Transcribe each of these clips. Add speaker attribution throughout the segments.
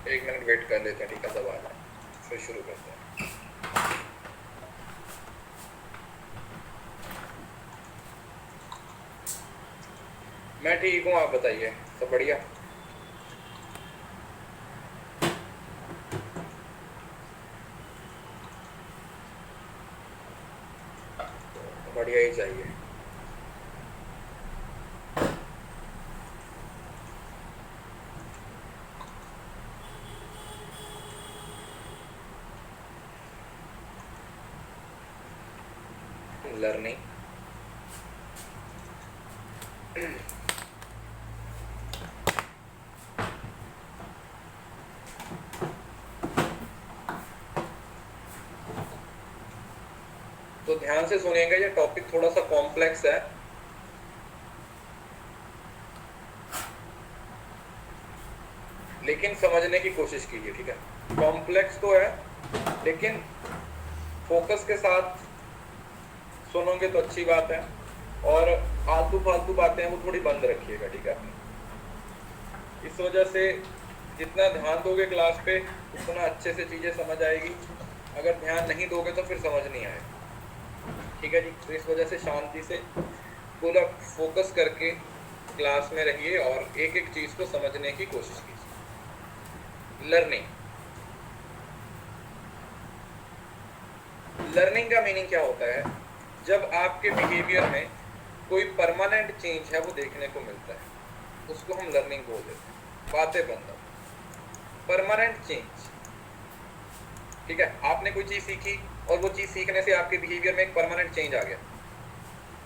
Speaker 1: एक minute wait कर लेते हैं, ठीक है, सब आ जाए फिर शुरू करते हैं। मैं ठीक हूँ, आप बताइए, सब बढ़िया? बढ़िया ही चाहिए। लर्निंग, तो ध्यान से सुनिएगा, ये टॉपिक थोड़ा सा कॉम्प्लेक्स है, लेकिन समझने की कोशिश कीजिए, ठीक है? कॉम्प्लेक्स तो है, लेकिन फोकस के साथ सुनोगे तो अच्छी बात है, और आलतू फालतू बातें हैं वो थोड़ी बंद रखिएगा, ठीक है? इस वजह से जितना ध्यान दोगे क्लास पे उतना अच्छे से चीज़ें समझ आएगी, अगर ध्यान नहीं दोगे तो फिर समझ नहीं आएगा, ठीक है जी? तो इस वजह से शांति से पूरा फोकस करके क्लास में रहिए और एक एक चीज़ को समझने की कोशिश कीजिए। लर्निंग का मीनिंग क्या होता है? जब आपके बिहेवियर में कोई परमानेंट चेंज है वो देखने को मिलता है, उसको हम लर्निंग बोल देते हैं। बातें बंद, परमानेंट चेंज, ठीक है? आपने कोई चीज़ सीखी और वो चीज़ सीखने से आपके बिहेवियर में एक परमानेंट चेंज आ गया,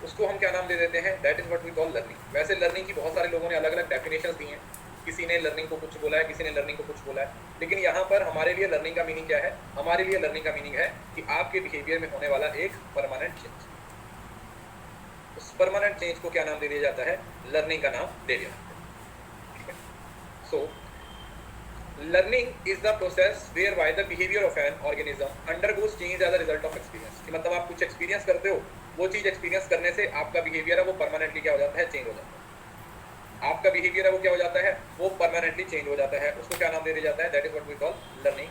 Speaker 1: उसको हम क्या नाम दे देते हैं? That is what we call learning. वैसे लर्निंग की बहुत सारे लोगों ने अलग अलग डेफिनेशंस दी हैं, किसी ने लर्निंग को कुछ बोला है, किसी ने लर्निंग को कुछ बोला है, लेकिन यहाँ पर हमारे लिए लर्निंग का मीनिंग क्या है? हमारे लिए लर्निंग का मीनिंग है कि आपके बिहेवियर में होने वाला एक परमानेंट चेंज, उस परमानेंट चेंज को क्या नाम दे दिया जाता है? लर्निंग का नाम दे दिया जाता है, ठीक है? So learning is the process whereby the behaviour of an organism undergoes change as a result of experience. मतलब आप कुछ एक्सपीरियंस करते हो, वो चीज एक्सपीरियंस करने से आपका बिहेवियर है वो परमानेंटली क्या हो जाता है? चेंज हो जाता है। आपका बिहेवियर है वो क्या हो जाता है? वो परमानेंटली चेंज हो जाता है, उसको क्या नाम दे दिया जाता है? That is what we call learning.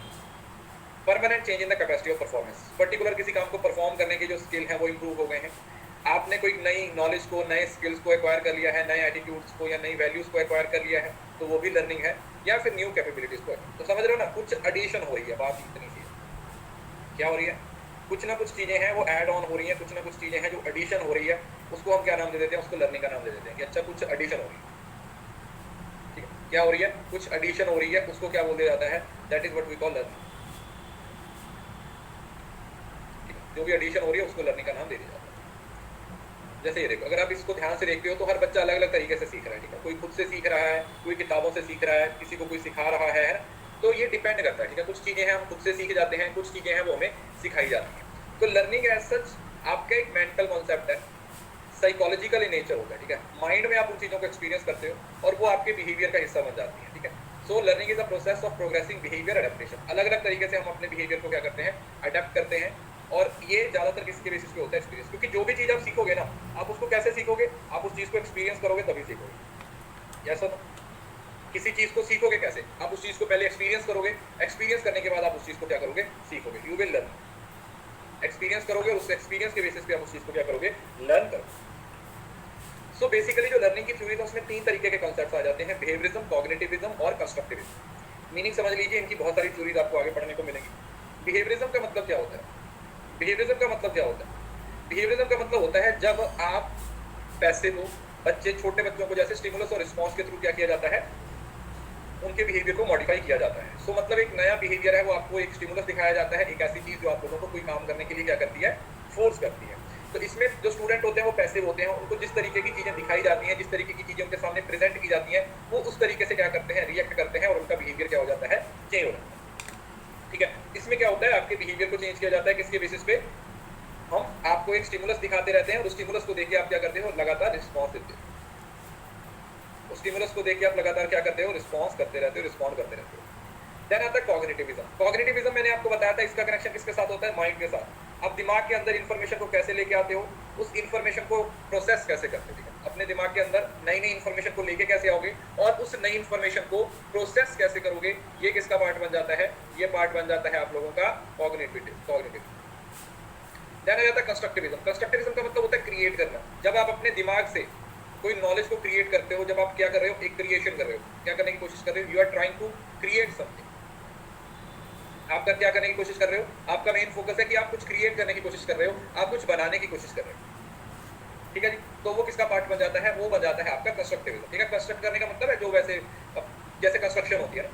Speaker 1: Permanent change in the capacity of performance, particular किसी काम को परफॉर्म करने के जो स्किल हैं वो इंप्रूव हो गए हैं, आपने कोई नई नॉलेज को, नए स्किल्स को एक्वायर कर लिया है, नए एटीट्यूड्स को या नई वैल्यूज को एक्वायर कर लिया है, तो वो भी लर्निंग है, या फिर न्यू कैपेबिलिटीज को। तो समझ रहे हो ना, कुछ एडिशन हो रही है, बात इतनी सी है। क्या हो रही है? कुछ ना कुछ चीजें हैं वो ऐड ऑन हो रही हैं, कुछ ना कुछ चीजें हैं जो एडिशन हो रही है, उसको हम क्या नाम दे देते हैं? उसको लर्निंग का नाम दे देते हैं कि अच्छा कुछ एडिशन हो रही है, ठीक है? क्या हो रही है? कुछ एडिशन हो रही है, उसको क्या बोल दिया जाता है? That is what we call learning. जो भी एडिशन हो रही है उसको लर्निंग का नाम दे दिया जाता है। जैसे ये देखो, अगर आप इसको ध्यान से देखते हो तो हर बच्चा अलग अलग तरीके से सीख रहा है, ठीक है? कोई खुद से सीख रहा है, कोई किताबों से सीख रहा है, किसी को कोई सिखा रहा है, तो ये डिपेंड करता है, ठीक है? कुछ चीजें हैं हम खुद से सीख जाते हैं, कुछ चीजें हैं वो हमें सिखाई जाती हैं। तो लर्निंग एज सच आपका एक मेंटल कॉन्सेप्ट है, साइकोलॉजिकल इन नेचर होता है, ठीक है? माइंड में आप उन चीजों को एक्सपीरियंस करते हो और वो आपके बिहेवियर का हिस्सा बन जाती है, ठीक है? So learning is a process of progressing behaviour adaptation. अलग अलग तरीके से हम अपने बिहेवियर को क्या करते हैं? अडेप्ट करते हैं, और ये ज्यादातर किसके बेसिस पे होता है? एक्सपीरियंस। क्योंकि जो भी चीज आप सीखोगे ना, आप उसको कैसे सीखोगे? आप उस चीज को एक्सपीरियंस करोगे तभी सीखोगे। Yes sir? किसी चीज को सीखोगे कैसे? आप उस चीज को पहले एक्सपीरियंस करोगे, एक्सपीरियंस करने के बाद आप उस चीज को क्या करोगे? सीखोगे। You will learn. एक्सपीरियंस करोगे, उस एक्सपीरियंस के बेसिस पे आप उस चीज को क्या करोगे? लर्न करोगे। सो बेसिकली जो लर्निंग की थ्योरी है उसमें तीन तरीके के कॉन्सेप्ट्स आ जाते हैं: बिहेवियरिज्म, कॉग्निटिविज्म और कंस्ट्रक्टिविज्म। मीनिंग समझ लीजिए, इनकी बहुत सारी थ्योरीज आपको आगे पढ़ने को मिलेंगी। बिहेवियरिज्म का मतलब क्या होता है? बिहेवियरिज्म का मतलब क्या होता है? बिहेवियरिज्म का मतलब होता है जब आप पैसिव हो, बच्चे, छोटे बच्चों को जैसे स्टिमुलस और रिस्पॉन्स के थ्रू क्या किया जाता है? उनके बिहेवियर को मॉडिफाई किया जाता है। सो मतलब एक नया बिहेवियर है वो आपको एक स्टिमुलस दिखाया जाता है, एक ऐसी चीज जो आप लोगों को कोई काम करने के लिए क्या करती है? फोर्स करती है। तो इसमें जो स्टूडेंट होते हैं वो पैसिव होते हैं, उनको जिस तरीके की चीजें दिखाई जाती हैं, जिस तरीके की चीजें उनके सामने प्रेजेंट की जाती हैं, वो उस तरीके से क्या करते हैं? रिएक्ट करते हैं, और उनका बिहेवियर क्या हो जाता है? चेंज हो जाता है, ठीक है? इसमें क्या होता है? आपके बिहेवियर को चेंज किया जाता है किसके बेसिस पे? हम आपको एक स्टिमुलस दिखाते रहते हैं और उस स्टिमुलस को देखिए आप क्या करते हो? लगातार रिस्पॉन्स देते हो। उस स्टिमुलस को देखिए आप लगातार क्या करते हो? रिस्पॉन्स करते रहते हो, रिस्पॉन्ड करते रहते हो। देन आता है कॉग्निटिविज्म। कॉग्निटिविज्म मैंने आपको बताया था, इसका कनेक्शन किसके साथ होता है? माइंड के साथ। आप दिमाग के अंदर इन्फॉर्मेशन को कैसे लेके आते हो, उस इन्फॉर्मेशन को प्रोसेस कैसे करते हो, ठीक है। अपने दिमाग के अंदर नई नई इन्फॉर्मेशन को लेके कैसे आओगे और उस नई इन्फॉर्मेशन को प्रोसेस कैसे करोगे, ये किसका पार्ट बन जाता है, ये पार्ट बन जाता है आप लोगों का कॉग्निटिव। जाना जाता है कंस्ट्रक्टिविज्म। कंस्ट्रक्टिविज्म का मतलब होता है क्रिएट करना। जब आप अपने दिमाग से कोई नॉलेज को क्रिएट करते हो, जब आप क्या कर रहे हो, एक क्रिएशन कर रहे हो, क्या करने की कोशिश कर रहे हो, you are trying to create something. आपका क्या करने की कोशिश कर रहे हो, आपका मेन फोकस है कि आप कुछ क्रिएट करने की कोशिश कर रहे हो, आप कुछ बनाने की कोशिश कर रहे हो, ठीक है जी। तो वो किसका पार्ट बन जाता है, वो बन जाता है आपका कंस्ट्रक्टिविज्म, ठीक है। कंस्ट्रक्ट करने का मतलब है जो वैसे जैसे कंस्ट्रक्शन होती है ना,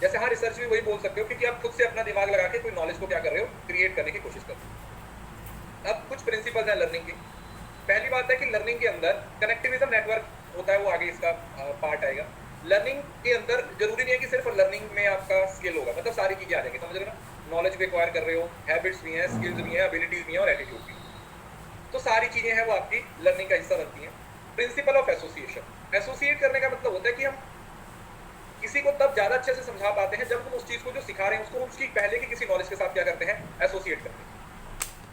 Speaker 1: जैसे हाँ रिसर्च भी वही बोल सकते हो, क्योंकि आप खुद से अपना दिमाग लगा के कोई नॉलेज को क्या कर रहे हो, क्रिएट करने की कोशिश कर रहे हो। अब कुछ प्रिंसिपल्स हैं लर्निंग की। पहली बात है कि लर्निंग के अंदर कनेक्टिविज्म नेटवर्क होता है, वो आगे इसका पार्ट आएगा। लर्निंग के अंदर जरूरी नहीं है कि सिर्फ लर्निंग में आपका स्किल होगा, मतलब सारी चीजें आ जाएंगी, समझ रहे हो ना। नॉलेज भी एक्वायर कर रहे हो, हैबिट्स भी हैं, स्किल्स भी हैं, एबिलिटीज भी हैं और एटीट्यूड भी, तो सारी चीजें हैं वो आपकी लर्निंग का हिस्सा बनती हैं। Principle of association. एसोसिएट करने का मतलब होता है कि हम किसी को तब ज्यादा अच्छे से समझा पाते हैं जब हम उस चीज को जो सिखा रहे हैं उसको उसकी पहले की किसी नॉलेज के साथ क्या करते हैं, एसोसिएट करते हैं,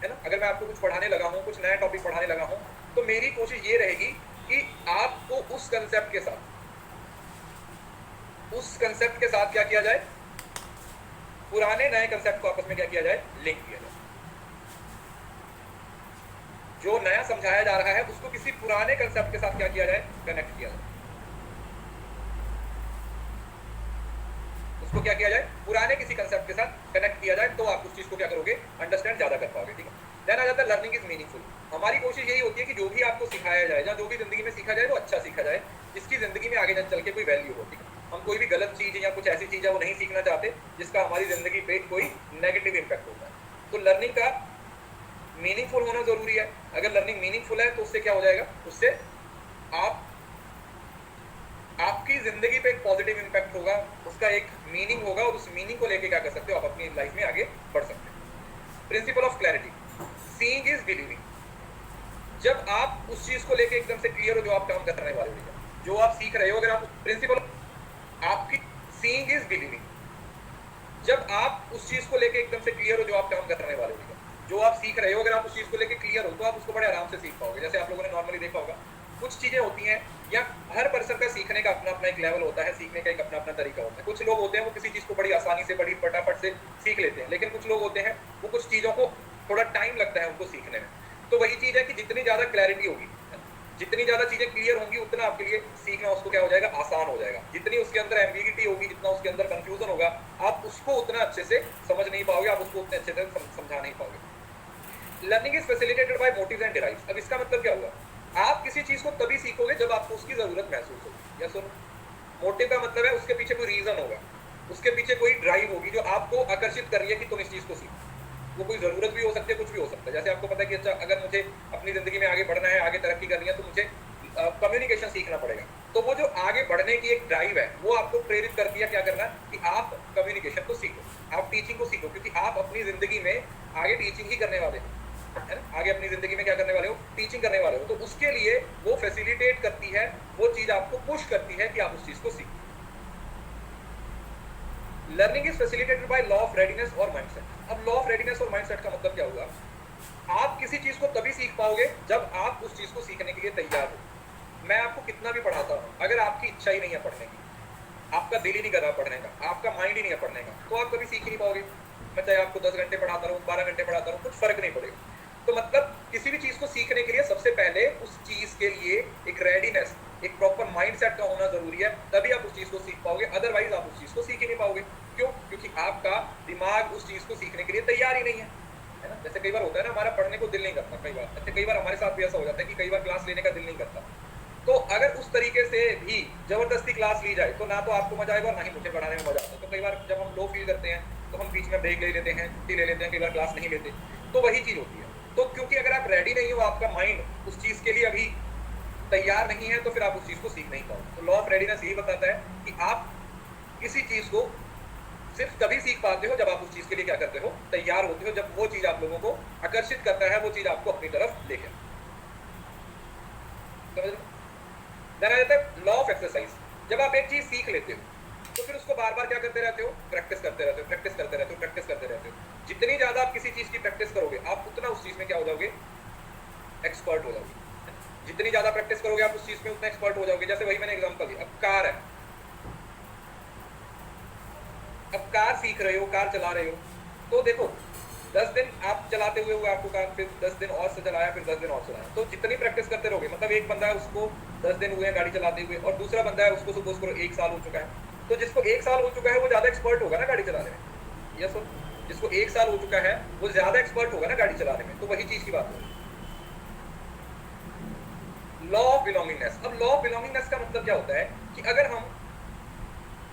Speaker 1: है ना। अगर मैं आपको कुछ पढ़ाने लगा हूँ, कुछ नया टॉपिक पढ़ाने लगा हूँ, तो मेरी कोशिश ये रहेगी कि आपको उस कंसेप्ट के साथ क्या किया जाए, पुराने नए कंसेप्ट को आपस में क्या किया जाए, लिंक किया जाए। जो नया समझाया जा रहा है उसको किसी पुराने कंसेप्ट के साथ क्या किया जाए, कनेक्ट किया जाए। उसको क्या किया जाए, पुराने किसी कंसेप्ट के साथ कनेक्ट किया जाए, तो आप उस चीज को क्या करोगे, अंडरस्टैंड ज्यादा कर पाओगे, ठीक है। देन आ जाता है लर्निंग इज मीनिंगफुल। हमारी कोशिश यही होती है कि जो भी आपको सिखाया जाए या जो भी जिंदगी में सीखा जाए वो अच्छा सीखा जाए, जिसकी जिंदगी में आगे चल के कोई वैल्यू हो, ठीक है। हम कोई भी गलत चीज या कुछ ऐसी चीज है वो नहीं सीखना चाहते जिसका हमारी जिंदगी पे कोई नेगेटिव इम्पैक्ट होता है। तो लर्निंग का मीनिंगफुल होना जरूरी है। अगर लर्निंग मीनिंगफुल है तो उससे क्या हो जाएगा, उससे आपकी जिंदगी पे एक पॉजिटिव इम्पैक्ट होगा, उसका एक मीनिंग होगा और उस मीनिंग को लेके क्या कर सकते हो, आप अपनी लाइफ में आगे बढ़ सकते हो। Principle of clarity. Seeing is believing. जब आप उस चीज को लेके एकदम से क्लियर हो जो आप काम करने वाले हो, जो आप सीख रहे हो, अगर आप प्रिंसिपल आपकी सीइंग इज बिलीविंग, जब आप उस चीज को लेके एकदम से क्लियर हो जो आप काम करने वाले हो, जो आप सीख रहे हो, अगर आप उस चीज को लेके क्लियर हो तो आप उसको बड़े आराम से सीख पाओगे। जैसे आप लोगों ने नॉर्मली देखा होगा, कुछ चीजें होती हैं या हर पर्सन का सीखने का अपना अपना एक लेवल होता है, सीखने का एक अपना अपना तरीका होता है। कुछ लोग होते हैं वो किसी चीज को बड़ी आसानी से, बड़ी फटाफट से सीख लेते हैं, लेकिन कुछ लोग होते हैं वो कुछ चीजों को थोड़ा टाइम लगता है उनको सीखने में। तो वही चीज है कि जितनी ज्यादा क्लैरिटी होगी, जितनी ज्यादा चीजें क्लियर होंगी, उतना आपके लिए सीखना उसको क्या हो जाएगा, आसान हो जाएगा। जितनी उसके अंदर एम्बिगिटी होगी, जितना उसके अंदर कंफ्यूजन होगा, आप उसको उतना अच्छे से समझ नहीं पाओगे, आप उसको उतने अच्छे से समझा नहीं पाओगे। Learning is facilitated by motives and drives. अब इसका मतलब क्या हुआ, आप किसी चीज को तभी सीखोगे जब आपको उसकी जरूरत महसूस होगी। या सुनो, मोटिव का मतलब है उसके पीछे कोई रीजन होगा, उसके पीछे कोई ड्राइव होगी जो आपको आकर्षित कर रही है कि तुम इस चीज को सीखो। वो कोई जरूरत भी हो सकती है, कुछ भी हो सकता है। जैसे आपको पता है कि अच्छा अगर मुझे अपनी जिंदगी में आगे बढ़ना है, आगे तरक्की करनी है, तो मुझे कम्युनिकेशन सीखना पड़ेगा। तो वो जो आगे बढ़ने की एक ड्राइव है वो आपको प्रेरित करती है क्या करना, कि आप कम्युनिकेशन को सीखो, आप टीचिंग को सीखो, क्योंकि आप अपनी जिंदगी में आगे टीचिंग ही करने वाले हो, है ना। आगे अपनी जिंदगी में क्या करने वाले हो, टीचिंग करने वाले हो। तो उसके लिए वो फैसिलिटेट करती है, वो चीज आपको पुश करती है कि आप उस चीज को सीखो। Learning is facilitated by law of readiness और माइंडसेट। अब लॉ ऑफ रेडीनेस और माइंडसेट का मतलब क्या हुआ, आप किसी चीज को तभी सीख पाओगे जब आप उस चीज को सीखने के लिए तैयार हो। मैं आपको कितना भी पढ़ाता हूँ, अगर आपकी इच्छा ही नहीं है पढ़ने की, आपका दिल ही नहीं कर रहा पढ़ने का, आपका माइंड ही नहीं है पढ़ने का, तो आप कभी सीख ही नहीं पाओगे। मैं चाहे आपको 10 घंटे पढ़ाता रहूँ, 12 घंटे पढ़ाता रहूँ, कुछ फर्क नहीं पड़ेगा। तो मतलब किसी भी चीज को सीखने के लिए सबसे पहले उस चीज के लिए एक रेडीनेस, एक प्रॉपर माइंडसेट का होना जरूरी है, तभी आप उस चीज को सीख पाओगे। अदरवाइज आप उस चीज को सीख ही नहीं पाओगे। क्यों? क्योंकि आपका दिमाग उस चीज को सीखने के लिए तैयार ही नहीं है, है ना। जैसे कई बार होता है ना, हमारा पढ़ने को दिल नहीं करता, कई बार हमारे साथ भी ऐसा हो जाता है कि कई बार क्लास लेने का दिल नहीं करता। तो अगर उस तरीके से भी जबरदस्ती क्लास ली जाए तो ना तो आपको मजा आएगा और ना ही मुझे पढ़ाने में मजा आता है। तो कई बार जब हम लो फील करते हैं तो हम बीच में ब्रेक ले लेते हैं, छुट्टी ले लेते हैं, कई बार क्लास नहीं लेते। तो वही चीज होती है। तो क्योंकि अगर आप रेडी नहीं हो, आपका माइंड उस चीज के लिए अभी तैयार नहीं है, तो फिर आप उस चीज को सीख नहीं पाओगे। तो लॉ ऑफ रेडीनेस यही बताता है कि आप किसी चीज को सिर्फ तभी सीख पाते हो जब आप उस चीज के लिए क्या करते हो, तैयार होते हो, जब वो चीज आप लोगों को आकर्षित करता है, वो चीज आपको अपनी तरफ लेके। देन आ जाता है लॉ ऑफ एक्सरसाइज। जब आप एक चीज सीख लेते हो तो फिर उसको बार बार क्या करते रहते हो, प्रैक्टिस करते रहते हो, प्रैक्टिस करते रहते हो, प्रैक्टिस करते रहते हो। जितनी ज्यादा आप किसी चीज की प्रैक्टिस करोगे, आप प्रैक्टिस करोगे आप उस चीज में उतना एक्सपर्ट हो जाओगे। जैसे वही मैंने एग्जांपल दिया, अब कार है, अब कार सीख रहे हो, कार चला रहे हो, तो देखो 10 दिन आप चलाते हुए आपको कार, फिर 10 दिन और से चलाया, फिर 10 दिन और चलाया, तो जितनी प्रैक्टिस करते रहोगे, मतलब एक बंदा है उसको 10 दिन हुए हैं गाड़ी चलाते हुए, और दूसरा बंदा है उसको सपोज करो 1 साल हो चुका है, तो जिसको 1 साल हो चुका है वो ज्यादा एक्सपर्ट होगा ना गाड़ी चलाने में। यस सर, जिसको 1 साल हो चुका है वो ज्यादा एक्सपर्ट होगा ना गाड़ी चलाने में। तो वही चीज की बात है, लॉ ऑफ बिलोंगिंगनेस। अब लॉ ऑफ बिलोंगिंगनेस का मतलब क्या होता है कि अगर हम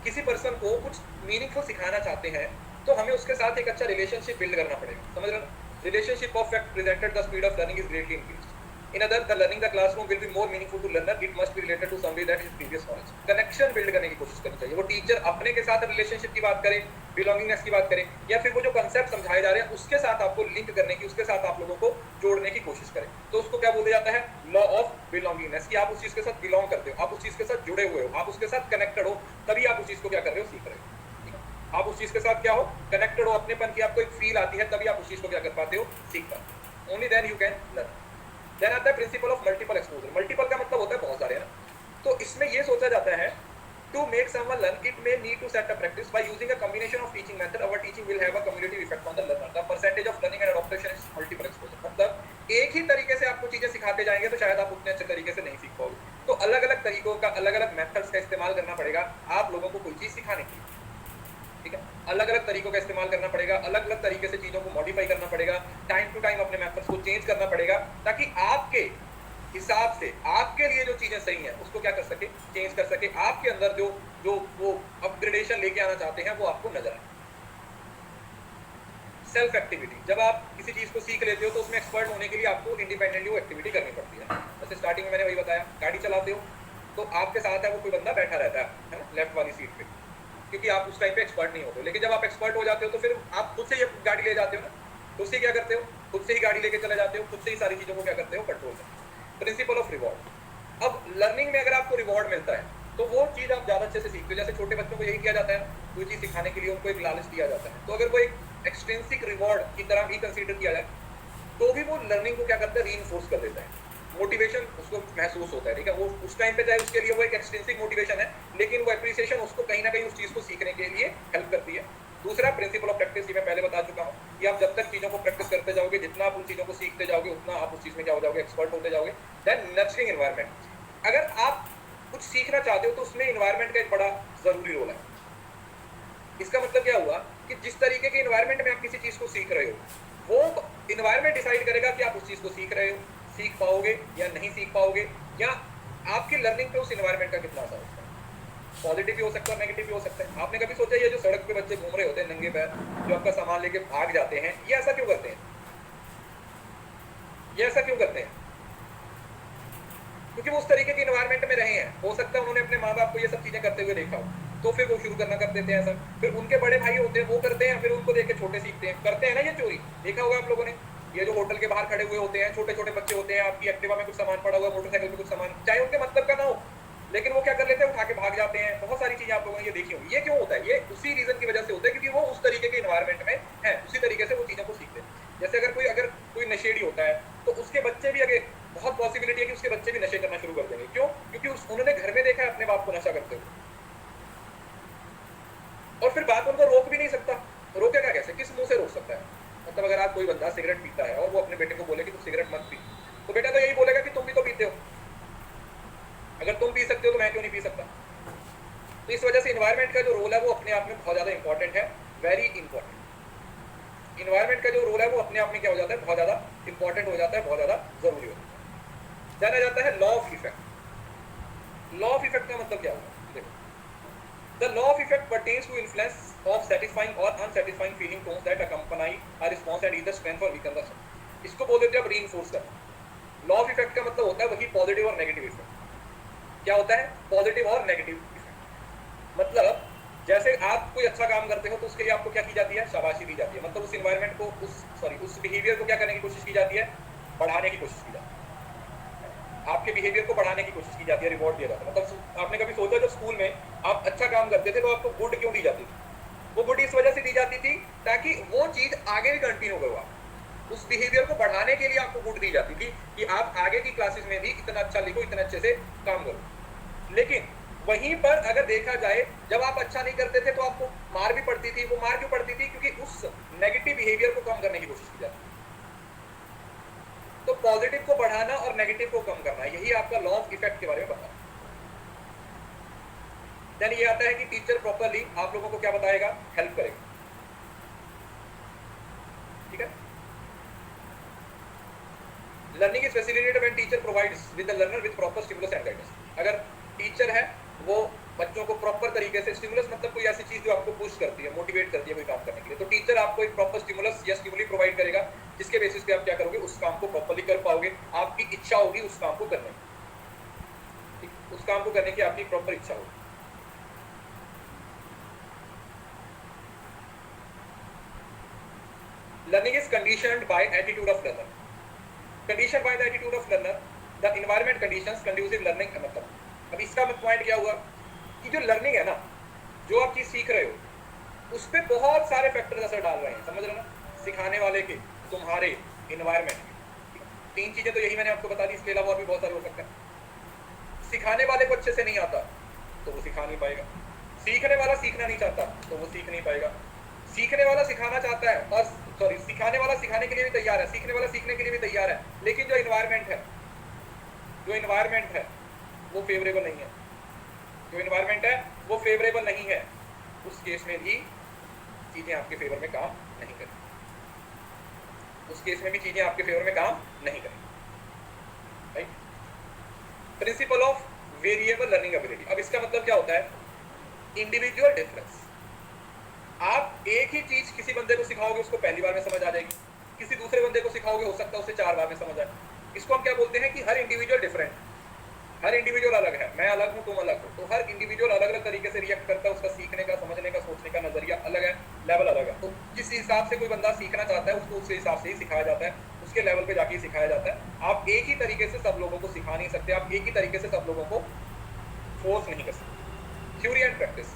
Speaker 1: किसी पर्सन को कुछ मीनिंगफुल सिखाना चाहते हैं तो हमें उसके साथ एक अच्छा रिलेशनशिप बिल्ड करना पड़ेगा, समझ रहे हो। Relationship perfect presented the speed of learning is greatly increased. In other, the learning the classroom will be more meaningful to learner. It must be related to somebody that is previous knowledge. Connection build करने की कोशिश करनी चाहिए। वो teacher अपने के साथ relationship की बात करे, बिलोंगिंगनेस की बात करे, या फिर वो जो कंसेप्ट समझाए जा रहे हैं उसके साथ आपको लिंक करने की, उसके साथ आप लोगों को जोड़ने की कोशिश करें, तो उसको क्या बोला जाता है, लॉ ऑफ बिलोंगिंगनेस। कि आप उस चीज के साथ बिलोंग करते हो, आप उस चीज के साथ जुड़े हुए हो, आप उसके साथ कनेक्टेड हो, तभी आप उस चीज को क्या कर रहे हो, सीख रहे हो। आप उस चीज के साथ क्या हो, कनेक्टेड हो, अपनेपन की आपको एक फील आती है, तभी आप उस चीज को क्या कर पाते हो, सीख पाते हो। Only then you can learn. Then आता है principle of multiple exposure. Multiple का मतलब होता है बहुत सारे, है ना। तो इसमें ये सोचा जाता है to make someone learn it may need to set a practice by using a combination of teaching method. Our teaching will have a cumulative effect on the learner. The percentage of learning and adoption is multiple exposure. मतलब एक ही तरीके से आपको चीजें सिखाते जाएंगे तो शायद आप उतने अच्छे तरीके से नहीं सीख पाओगे। तो अलग अलग तरीकों का, अलग अलग मेथड्स का इस्तेमाल करना पड़ेगा आप लोगों को कोई चीज सिखाने के लिए, ठीक है। अलग अलग तरीकों का इस्तेमाल करना पड़ेगा, अलग अलग तरीके से चीजों को मॉडिफाई करना पड़ेगा, टाइम टू टाइम अपने मेथड्स को चेंज करना पड़ेगा, ताकि आपके हिसाब से आपके लिए जो चीजें सही हैं उसको क्या कर सके, चेंज कर सके। आपके अंदर जो जो वो अपग्रेडेशन लेके आना चाहते हैं वो आपको नजर आए। सेल्फ एक्टिविटी, जब आप किसी चीज को सीख लेते हो तो उसमें एक्सपर्ट होने के लिए आपको इंडिपेंडेंटली वो एक्टिविटी करनी पड़ती है। जैसे स्टार्टिंग में मैंने वही बताया, गाड़ी चलाते हो तो आपके साथ है वो कोई बंदा बैठा रहता है ना, लेफ्ट वाली सीट पे, क्योंकि आप उस टाइम पे एक्सपर्ट नहीं होते। लेकिन जब आप एक्सपर्ट हो जाते हो तो फिर आप खुद से ये गाड़ी ले जाते हो ना, खुद से क्या करते हो, खुद से ही गाड़ी लेके चले जाते हो, खुद से ही सारी चीजों को क्या करते हो, कंट्रोल करते हो। Principle of reward. अब लर्निंग में अगर आपको रिवॉर्ड मिलता है तो वो चीज आप ज्यादा अच्छे से सीखते हो। जैसे छोटे बच्चों को यही किया जाता है, कोई चीज सिखाने के लिए उनको एक लालच दिया जाता है, तो अगर वो एक एक्सट्रिंसिक रिवॉर्ड की तरह भी कंसीडर किया जाए तो भी वो लर्निंग को क्या करता है, रीइंफोर्स कर देता है। मोटिवेशन उसको महसूस होता है, ठीक है। वो उस टाइम पे चाहे उसके लिए वो एक एक्सट्रिंसिक मोटिवेशन है, लेकिन वो एप्रिसिएशन उसको कहीं ना कहीं उस चीज को सीखने के लिए हेल्प करती है। दूसरा प्रिंसिपल ऑफ प्रैक्टिस, ये मैं पहले बता चुका हूँ कि आप जब तक चीजों को प्रैक्टिस करते जाओगे, जितना आप उन चीजों को सीखते जाओगे, उतना आप उस चीज में क्या हो जाओगे, एक्सपर्ट होते जाओगे। Then nurturing environment. अगर आप कुछ सीखना चाहते हो तो उसमें एनवायरनमेंट का एक बड़ा जरूरी रोल है। इसका मतलब क्या हुआ कि जिस तरीके के एनवायरनमेंट में आप किसी चीज को सीख रहे हो, वो एनवायरनमेंट डिसाइड करेगा कि आप उस चीज को सीख रहे हो, सीख पाओगे या नहीं सीख पाओगे, या आपकी लर्निंग पे उस एनवायरनमेंट का कितना असर होता है। पॉजिटिव भी हो सकता है, नेगेटिव भी हो सकता है। आपने कभी सोचा ये जो सड़क पे बच्चे घूम रहे होते हैं नंगे पैर, जो आपका सामान लेके भाग जाते हैं, ये ऐसा क्यों करते हैं, ये ऐसा क्यों करते हैं? क्योंकि वो उस तरीके के एनवायरनमेंट में रहे हैं। हो सकता है उन्होंने अपने माँ बाप को ये सब चीजें करते हुए देखा हो, तो फिर वो शुरू करना कर देते हैं ऐसा। फिर उनके बड़े भाई होते हैं वो करते हैं, फिर उनको देख के छोटे सीखते हैं। करते हैं ना ये चोरी, देखा होगा आप लोगों ने, ये जो होटल के बाहर खड़े हुए होते हैं, छोटे छोटे बच्चे होते हैं, आपकी एक्टिवा में कुछ सामान पड़ा हुआ, मोटरसाइकिल में कुछ सामान, चाहे उनके मतलब का ना हो, लेकिन वो क्या कर लेते हैं, उठा के भाग जाते हैं। बहुत सारी चीजें आप लोगों ने ये देखी होंगी। ये क्यों होता है? ये उसी रीजन की वजह से होता है क्योंकि वो उस तरीके के एनवायरनमेंट में है, उसी तरीके से वो चीजों को सीखते हैं। जैसे अगर कोई नशेड़ी होता है तो उसके बच्चे भी, अगर बहुत पॉसिबिलिटी है कि उसके बच्चे भी नशे करना शुरू कर देंगे। क्यों? क्योंकि उन्होंने घर में देखा है अपने बाप को नशा करते हुए, और फिर बाप उनको रोक भी नहीं सकता। रोकेगा कैसे, किस मुंह से रोक सकता है? मतलब अगर आप कोई बंदा सिगरेट पीता है और वो अपने बेटे को बोले कि तुम सिगरेट मत पी, तो बेटा तो यही बोलेगा कि तुम भी तो पीते हो, अगर तुम पी सकते हो तो मैं क्यों नहीं पी सकता। तो इस वजह से एनवायरनमेंट का जो रोल है वो अपने आप में बहुत ज्यादा इंपॉर्टेंट है, वेरी इंपॉर्टेंट। एनवायरनमेंट का जो रोल है वो अपने आप में क्या हो जाता है, बहुत ज्यादा इंपॉर्टेंट हो जाता है, बहुत ज्यादा जरूरी हो जाता है। जाना जाता है law of effect. Law of effect का मतलब क्या होगा? The law of effect pertains to influence of satisfying or unsatisfying feeling tones that accompany a response and either strengthen or weaken the response। इसको बोल देते हैं अब reinforce करना। लॉ ऑफ इफेक्ट का मतलब होता है वही पॉजिटिव और नेगेटिव इफेक्ट। क्या होता है? पॉजिटिव और नेगेटिव इफेक्ट। मतलब जैसे आप कोई अच्छा काम करते हो तो उसके लिए आपको क्या की जाती है, शाबाशी दी जाती है। मतलब उस एनवायरनमेंट को, उस बिहेवियर को क्या करने की कोशिश की जाती है, बढ़ाने की कोशिश की जाती है। आपके बिहेवियर को बढ़ाने की कोशिश की जाती है, रिवॉर्ड दिया जाता है। मतलब आपने कभी सोचा जब स्कूल में आप अच्छा काम करते थे तो आपको गुड क्यों दी जाती थी? वो गुड इस वजह से दी जाती थी ताकि वो चीज आगे भी कंटिन्यू करो आप। उस बिहेवियर को बढ़ाने के लिए आपको गुड दी जाती थी कि आप आगे की क्लासेस में भी इतना अच्छा लिखो, इतना अच्छे से काम करो। लेकिन वहीं पर अगर देखा जाए, जब आप अच्छा नहीं करते थे तो आपको मार भी पड़ती थी। वो मार क्यों पड़ती थी? क्योंकि उस नेगेटिव बिहेवियर को कम करने की कोशिश की जाती। तो पॉजिटिव को बढ़ाना और नेगेटिव को कम करना, यही आपका लॉ ऑफ इफेक्ट के बारे में बताना। देन ये आता है कि टीचर प्रॉपरली आप लोगों को क्या बताएगा? हेल्प करेगा। ठीक है। Learning is facilitated when teacher provides with the learner with proper stimulus and guidance. अगर टीचर है वो बच्चों को प्रॉपर तरीके से, स्टिमुलस मतलब कोई ऐसी चीज जो आपको पुश करती है, मोटिवेट करती है कोई काम करने के लिए, तो टीचर आपको एक प्रॉपर स्टिमुलस या स्टिमुली प्रोवाइड करेगा, जिसके बेसिस पे आप क्या करोगे? उस काम को प्रॉपर्ली कर पाओगे। आपकी इच्छा होगी उस काम को करने की, उस काम को करने की आपकी प्रॉपर इच्छा होगी। Learning is conditioned by attitude of learner. Conditioned by the attitude of learner, the environment conditions conducive learning का मतलब। अब इसका पॉइंट क्या हुआ कि जो लर्निंग है ना, जो आप चीज सीख रहे हो, उस पर बहुत सारे फैक्टर असर डाल रहे हैं। समझ रहे हो ना? सिखाने वाले के, तुम्हारे, एनवायरमेंट के। तीन चीजें तो यही मैंने आपको बता दी, इसके अलावा और भी बहुत सारे हो सकते हैं। सिखाने वाले को अच्छे से नहीं आता तो वो सिखा नहीं पाएगा। सीखने वाला सीखना नहीं चाहता तो वो सीख नहीं पाएगा। सीखने वाला सिखाना चाहता है, और सॉरी, सिखाने वाला सिखाने के लिए भी तैयार है, सीखने वाला सीखने के लिए भी तैयार है, लेकिन जो एनवायरमेंट है वो फेवरेबल नहीं है। जो एनवायरमेंट है वो फेवरेबल नहीं है, उस केस में भी चीजें आपके फेवर में काम नहीं करेंगी। उस केस में भी चीजें आपके फेवर में काम नहीं करेंगी। Right? Principle of variable learning ability. अब इसका मतलब क्या होता है? Individual difference. आप एक ही चीज किसी बंदे को सिखाओगे, उसको पहली बार में समझ आ जाएगी। किसी दूसरे बंदे को सिखाओगे, हो सकता है उसे 4 बार में समझ आए। इसको हम क्या बोलते हैं कि हर इंडिविजुअल डिफरेंट, हर इंडिविजुअल अलग है। मैं अलग हूं, तुम अलग हो, तो हर इंडिविजुअल अलग अलग तरीके से रिएक्ट करता है। उसका सीखने का, समझने का, सोचने का नजरिया अलग है, लेवल अलग है। तो जिस हिसाब से कोई बंदा सीखना चाहता है, उसको उस हिसाब से ही सिखाया जाता है, उसके लेवल पे जाके सिखाया जाता है। आप एक ही तरीके से सब लोगों को सिखा नहीं सकते, आप एक ही तरीके से सब लोगों को फोर्स नहीं कर सकते। Theory and practice.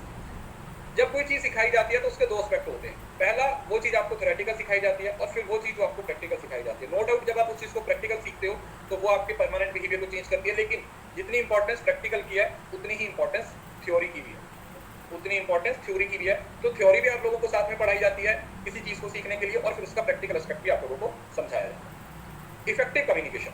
Speaker 1: जब कोई चीज सिखाई जाती है तो उसके 2 एस्पेक्ट होते हैं। पहला, वो चीज आपको थ्योरेटिकल सिखाई जाती है, और फिर वो चीज जो आपको प्रैक्टिकल सिखाई जाती है। नो डाउट जब आप उस चीज को प्रैक्टिकल सीखते हो तो वो आपके परमानेंट बिहेवियर को चेंज करती है, लेकिन जितनी इंपॉर्टेंस प्रैक्टिकल की है उतनी ही इंपॉर्टेंस थ्योरी की भी है, उतनी इंपॉर्टेंस थ्योरी की भी है। तो थ्योरी भी आप लोगों को साथ में पढ़ाई जाती है किसी चीज को सीखने के लिए, और फिर उसका प्रैक्टिकल एस्पेक्ट भी आप लोगों को समझाया जाता है। Effective communication.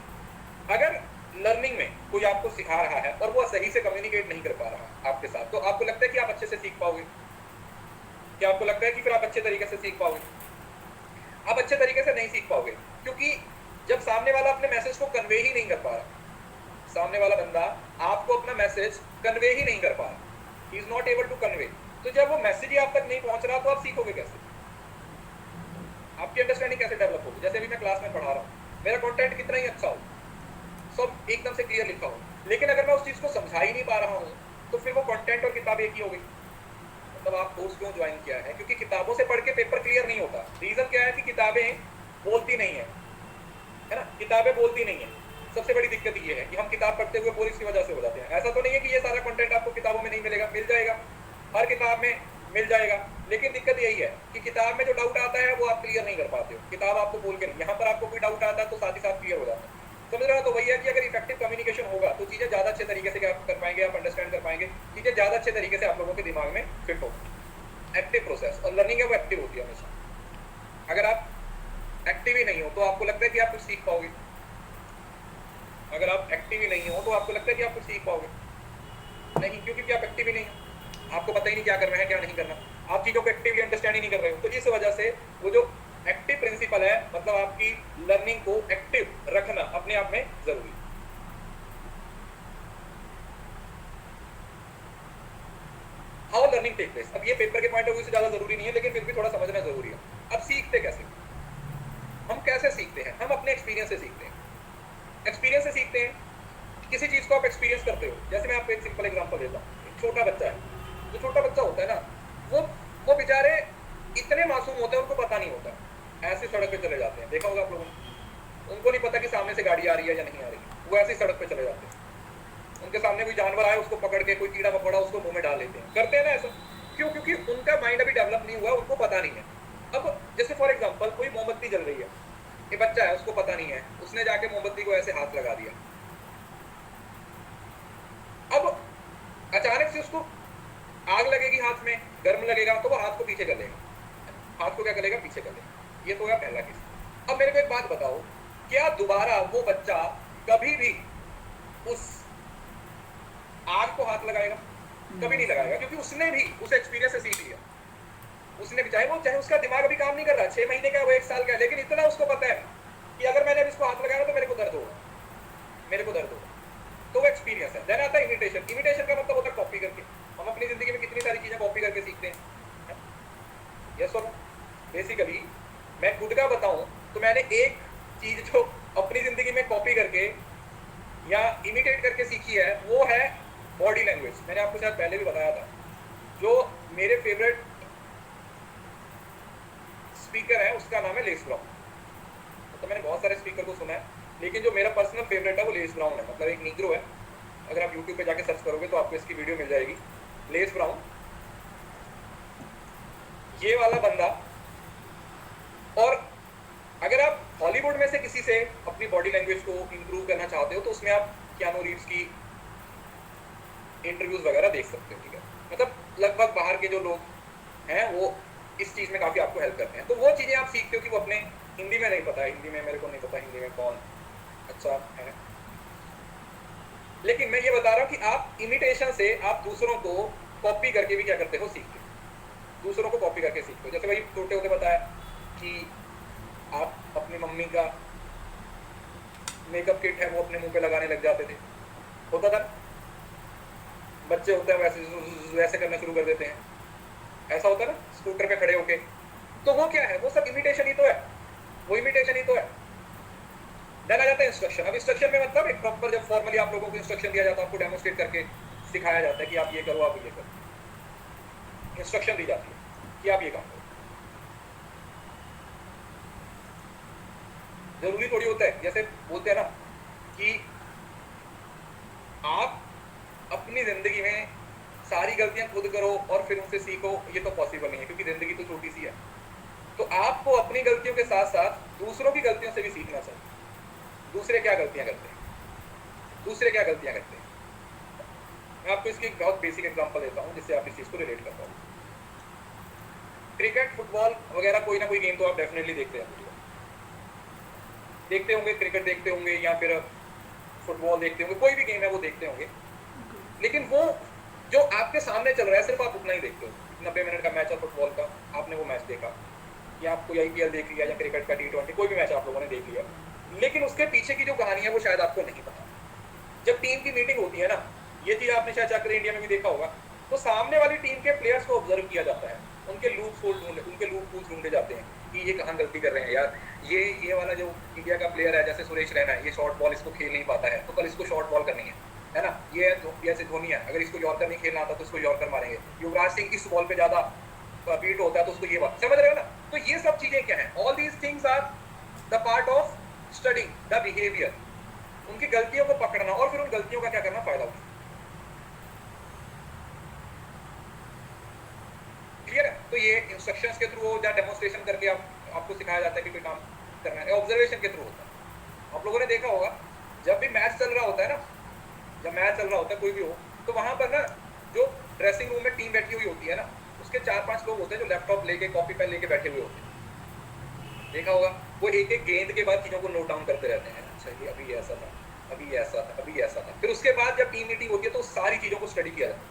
Speaker 1: अगर लर्निंग में कोई आपको सिखा रहा है और वो सही से कम्युनिकेट नहीं कर पा रहा आपके साथ, तो आपको लगता है कि आप अच्छे से सीख पाओगे? क्या आपको लगता है कि फिर आप अच्छे तरीके से सीख पाओगे? आप अच्छे तरीके से नहीं सीख पाओगे, क्योंकि जब सामने वाला अपने मैसेज को कन्वे ही नहीं कर पा रहा, सामने वाला बंदा आपको अपना मैसेज कन्वे ही नहीं कर पा रहा, he is not able to convey, तो जब वो मैसेज ही आप तक नहीं पहुंच रहा तो आप सीखोगे कैसे? आपकी अंडरस्टैंडिंग कैसे डेवलप होगी? जैसे अभी मैं क्लास में पढ़ा रहा हूँ, मेरा कंटेंट कितना ही अच्छा हो, सब एकदम से क्लियर लिखा हो, लेकिन अगर मैं उस चीज को समझा ही नहीं पा रहा हूँ तो फिर वो कंटेंट और किताब एक ही हो गई। मतलब आप कोर्स क्यों ज्वाइन किया है? क्योंकि किताबों से पढ़ के पेपर क्लियर नहीं होता। रीजन क्या है कि किताबें बोलती नहीं है ना? किताबें बोलती नहीं है। सबसे बड़ी दिक्कत ये है कि हम किताब पढ़ते हुए बोरिंग की वजह से हो जाते हैं। ऐसा तो नहीं है कि ये सारा कंटेंट आपको किताबों में नहीं मिलेगा, मिल जाएगा, हर किताब में मिल जाएगा, लेकिन दिक्कत यही है कि किताब में जो डाउट आता है वो आप क्लियर नहीं कर पाते हो। किताब आपको बोल के नहीं, यहाँ पर आपको कोई डाउट आता है तो साथ ही साथ क्लियर हो जाता है। समझ रहे हो? तो वही है कि अगर इफेक्टिव कम्युनिकेशन होगा तो चीजें ज्यादा अच्छे तरीके से आप कर पाएंगे, आप अंडरस्टैंड कर पाएंगे, चीजें ज्यादा अच्छे तरीके से आप लोगों के दिमाग में फिट होगी। एक्टिव प्रोसेस, और लर्निंग है वो एक्टिव होती है हमेशा। अगर आप एक्टिव ही नहीं हो तो आपको लगता है कि आप कुछ सीख पाओगे? अगर आप एक्टिव ही नहीं हो तो आपको लगता है कि आप कुछ सीख पाओगे? नहीं, क्योंकि आप एक्टिव ही नहीं हो, आपको पता ही नहीं क्या करना है क्या नहीं करना, आप चीजों को एक्टिवली अंडरस्टैंड ही नहीं कर रहे हो। तो इस वजह से वो जो एक्टिव प्रिंसिपल है, मतलब आपकी लर्निंग को एक्टिव रखना अपने आप में जरूरी है। How learning take place. अब ये पेपर के पॉइंट ऑफ व्यू से ज्यादा जरूरी नहीं है, लेकिन फिर भी थोड़ा समझना जरूरी है। अब सीखते कैसे? हम कैसे सीखते हैं? हम अपने एक्सपीरियंस से सीखते हैं। एक्सपीरियंस से सीखते हैं। किसी चीज को आप एक्सपीरियंस करते हो, जैसे मैं आपको एक सिंपल एग्जांपल देता हूँ। छोटा बच्चा है, जो छोटा बच्चा होता है ना, वो बेचारे इतने मासूम होते हैं, उनको पता नहीं होता, ऐसे सड़क पे चले जाते हैं। देखा होगा आप लोगों ने, उनको नहीं पता कि सामने से गाड़ी आ रही है या नहीं आ रही, वो ऐसे ही सड़क पे चले जाते हैं। उनके सामने कोई जानवर आए, उसको पकड़ के, कोई कीड़ा मकोड़ा उसको मुंह में डाल लेते हैं। करते हैं ना ऐसा, क्यों? क्योंकि उनका माइंड अभी डेवलप नहीं हुआ, उनको पता नहीं है। अब जैसे फॉर एग्जांपल कोई मोमबत्ती जल रही है, ये बच्चा है, उसको पता नहीं है, उसने जाके मोमबत्ती को ऐसे हाथ लगा दिया। अब अचानक से उसको आग लगेगी हाथ में, गर्म लगेगा, तो वो हाथ को पीछे कर लेगा, हाथ को क्या करेगा, पीछे कर लेगा। ये तो है पहला केस। अब मेरे को एक बात बताओ, क्या दोबारा वो बच्चा कभी भी उस आग को हाथ लगाएगा? कभी नहीं लगाएगा, क्योंकि उसने भी उस एक्सपीरियंस से सीख लिया। उसने भी, चाहे उसका दिमाग अभी काम नहीं कर रहा, 6 महीने का, वो 1 साल का है, लेकिन इतना उसको पता है कि अगर मैंने अब इसको हाथ लगाया तो मेरे को दर्द होगा, मेरे को दर्द होगा। तो वो एक्सपीरियंस है। देन आता है इमिटेशन। इमिटेशन का मतलब होता है कॉपी करके। हम अपनी जिंदगी में कितनी सारी चीजें कॉपी करके सीखते हैं। यस और नो? बेसिकली मैं खुद का बताऊं तो मैंने एक चीज जो अपनी जिंदगी में कॉपी करके या इमिटेट करके सीखी है, वो है बॉडी लैंग्वेज। मैंने आपको शायद पहले भी बताया था, जो मेरे फेवरेट स्पीकर है उसका नाम है लेस ब्राउन। तो मैंने बहुत सारे स्पीकर को सुना है, लेकिन जो मेरा पर्सनल फेवरेट है वो लेस ब्राउन है। मतलब एक नीग्रो है, अगर आप यूट्यूब पे जाके सर्च करोगे तो आपको इसकी वीडियो मिल जाएगी। लेस ब्राउन, ये वाला बंदा। और अगर आप हॉलीवुड में से किसी से अपनी बॉडी लैंग्वेज को इंप्रूव करना चाहते हो तो उसमें आप कियानो रीव्स की इंटरव्यूज वगैरह देख सकते हो। ठीक है, मतलब लगभग बाहर के जो लोग हैं वो इस चीज में काफी आपको हेल्प करते हैं। तो वो चीजें आप सीखते हो कि वो अपने हिंदी में नहीं पता है, हिंदी में मेरे को नहीं पता हिंदी में कौन अच्छा है। लेकिन मैं ये बता रहा हूँ कि आप इमिटेशन से आप दूसरों को कॉपी करके भी क्या करते हो, सीखते हो। दूसरों को कॉपी करके सीखते हो। जैसे भाई छोटे होते बताया कि आप अपनी मम्मी का मेकअप किट है वो अपने मुंह पे लगाने लग जाते थे, होता था। बच्चे होते हैं वैसे वैसे करना शुरू कर देते हैं, ऐसा होता है ना, स्कूटर पे खड़े होके। तो वो क्या है, वो सब इमिटेशन ही तो है, वो इमिटेशन ही तो है। देन आ जाता है इंस्ट्रक्शन। अब इंस्ट्रक्शन में मतलब एक प्रॉपर, जब फॉर्मली आप लोगों को इंस्ट्रक्शन दिया जाता है, आपको डेमोस्ट्रेट करके सिखाया जाता है कि आप ये करो, आप ये करो, इंस्ट्रक्शन दी जाती है कि आप ये काम करो। जरूरी थोड़ी होता है, जैसे बोलते हैं ना कि आप अपनी जिंदगी में सारी गलतियां खुद करो और फिर उनसे सीखो, ये तो पॉसिबल नहीं है, क्योंकि जिंदगी तो छोटी सी है। तो आपको अपनी गलतियों के साथ साथ दूसरों की गलतियों से भी सीखना चाहिए। दूसरे क्या गलतियां करते हैं, दूसरे क्या गलतियां करते हैं। मैं आपको इसकी एक बहुत बेसिक एग्जांपल देता हूं जिससे आप इस चीज को रिलेट कर पाओ। क्रिकेट, फुटबॉल वगैरह कोई ना कोई गेम तो आप डेफिनेटली देखते होंगे, क्रिकेट देखते होंगे या फिर फुटबॉल देखते होंगे, कोई भी गेम है वो देखते होंगे। लेकिन वो जो आपके सामने चल रहा है सिर्फ आप उतना ही देखते हो। 90 मिनट का मैच है फुटबॉल का, आपने वो मैच देखा, या आपको IPL देख लिया, या क्रिकेट का T20, कोई भी मैच आप लोगों ने देख लिया, लेकिन उसके पीछे की जो कहानी है वो शायद आपको नहीं पता। जब टीम की मीटिंग होती है ना, ये चीज आपने शायद जाकर इंडिया में भी देखा होगा, तो सामने वाली टीम के प्लेयर्स को ऑब्जर्व किया जाता है, उनके लूप होल ढूंढे जाते हैं कि ये कहाँ गलती कर रहे हैं यार। ये वाला जो इंडिया का प्लेयर है, जैसे सुरेश रैना है, ये शॉर्ट बॉल इसको खेल नहीं पाता है, तो कल इसको शॉर्ट बॉल करनी है ना। ये जैसे धोनी है, अगर इसको यॉर्कर नहीं खेलना आता तो इसको यॉर्कर मारेंगे। युवराज सिंह इस बॉल पे ज्यादा बीट होता है तो उसको ये बात, समझ रहे हो ना। तो ये सब चीजें क्या है, all these things are the part of studying the behaviour. उनकी गलतियों को पकड़ना और फिर उन गलतियों का क्या करना, फायदा उठाना। क्लियर है? तो ये इंस्ट्रक्शंस के थ्रू या डेमोन्स्ट्रेशन करके आपको सिखाया जाता है कि कोई काम करना है। ऑब्जर्वेशन के थ्रू होता है। आप लोगों ने देखा होगा जब भी मैच चल रहा होता है ना, जब मैच चल रहा होता है कोई भी हो, तो वहां पर ना जो ड्रेसिंग रूम में टीम बैठी हुई होती है ना, उसके 4-5 लोग होते हैं जो लैपटॉप लेके, कॉपी पेन लेके बैठे हुए होते हैं। देखा होगा, वो एक एक गेंद के बाद चीजों को नोट डाउन करते रहते हैं। अच्छा ये अभी ऐसा था, अभी ऐसा था, अभी ऐसा था। फिर उसके बाद जब टीम मीटिंग होती है तो सारी चीजों को स्टडी किया जाता है।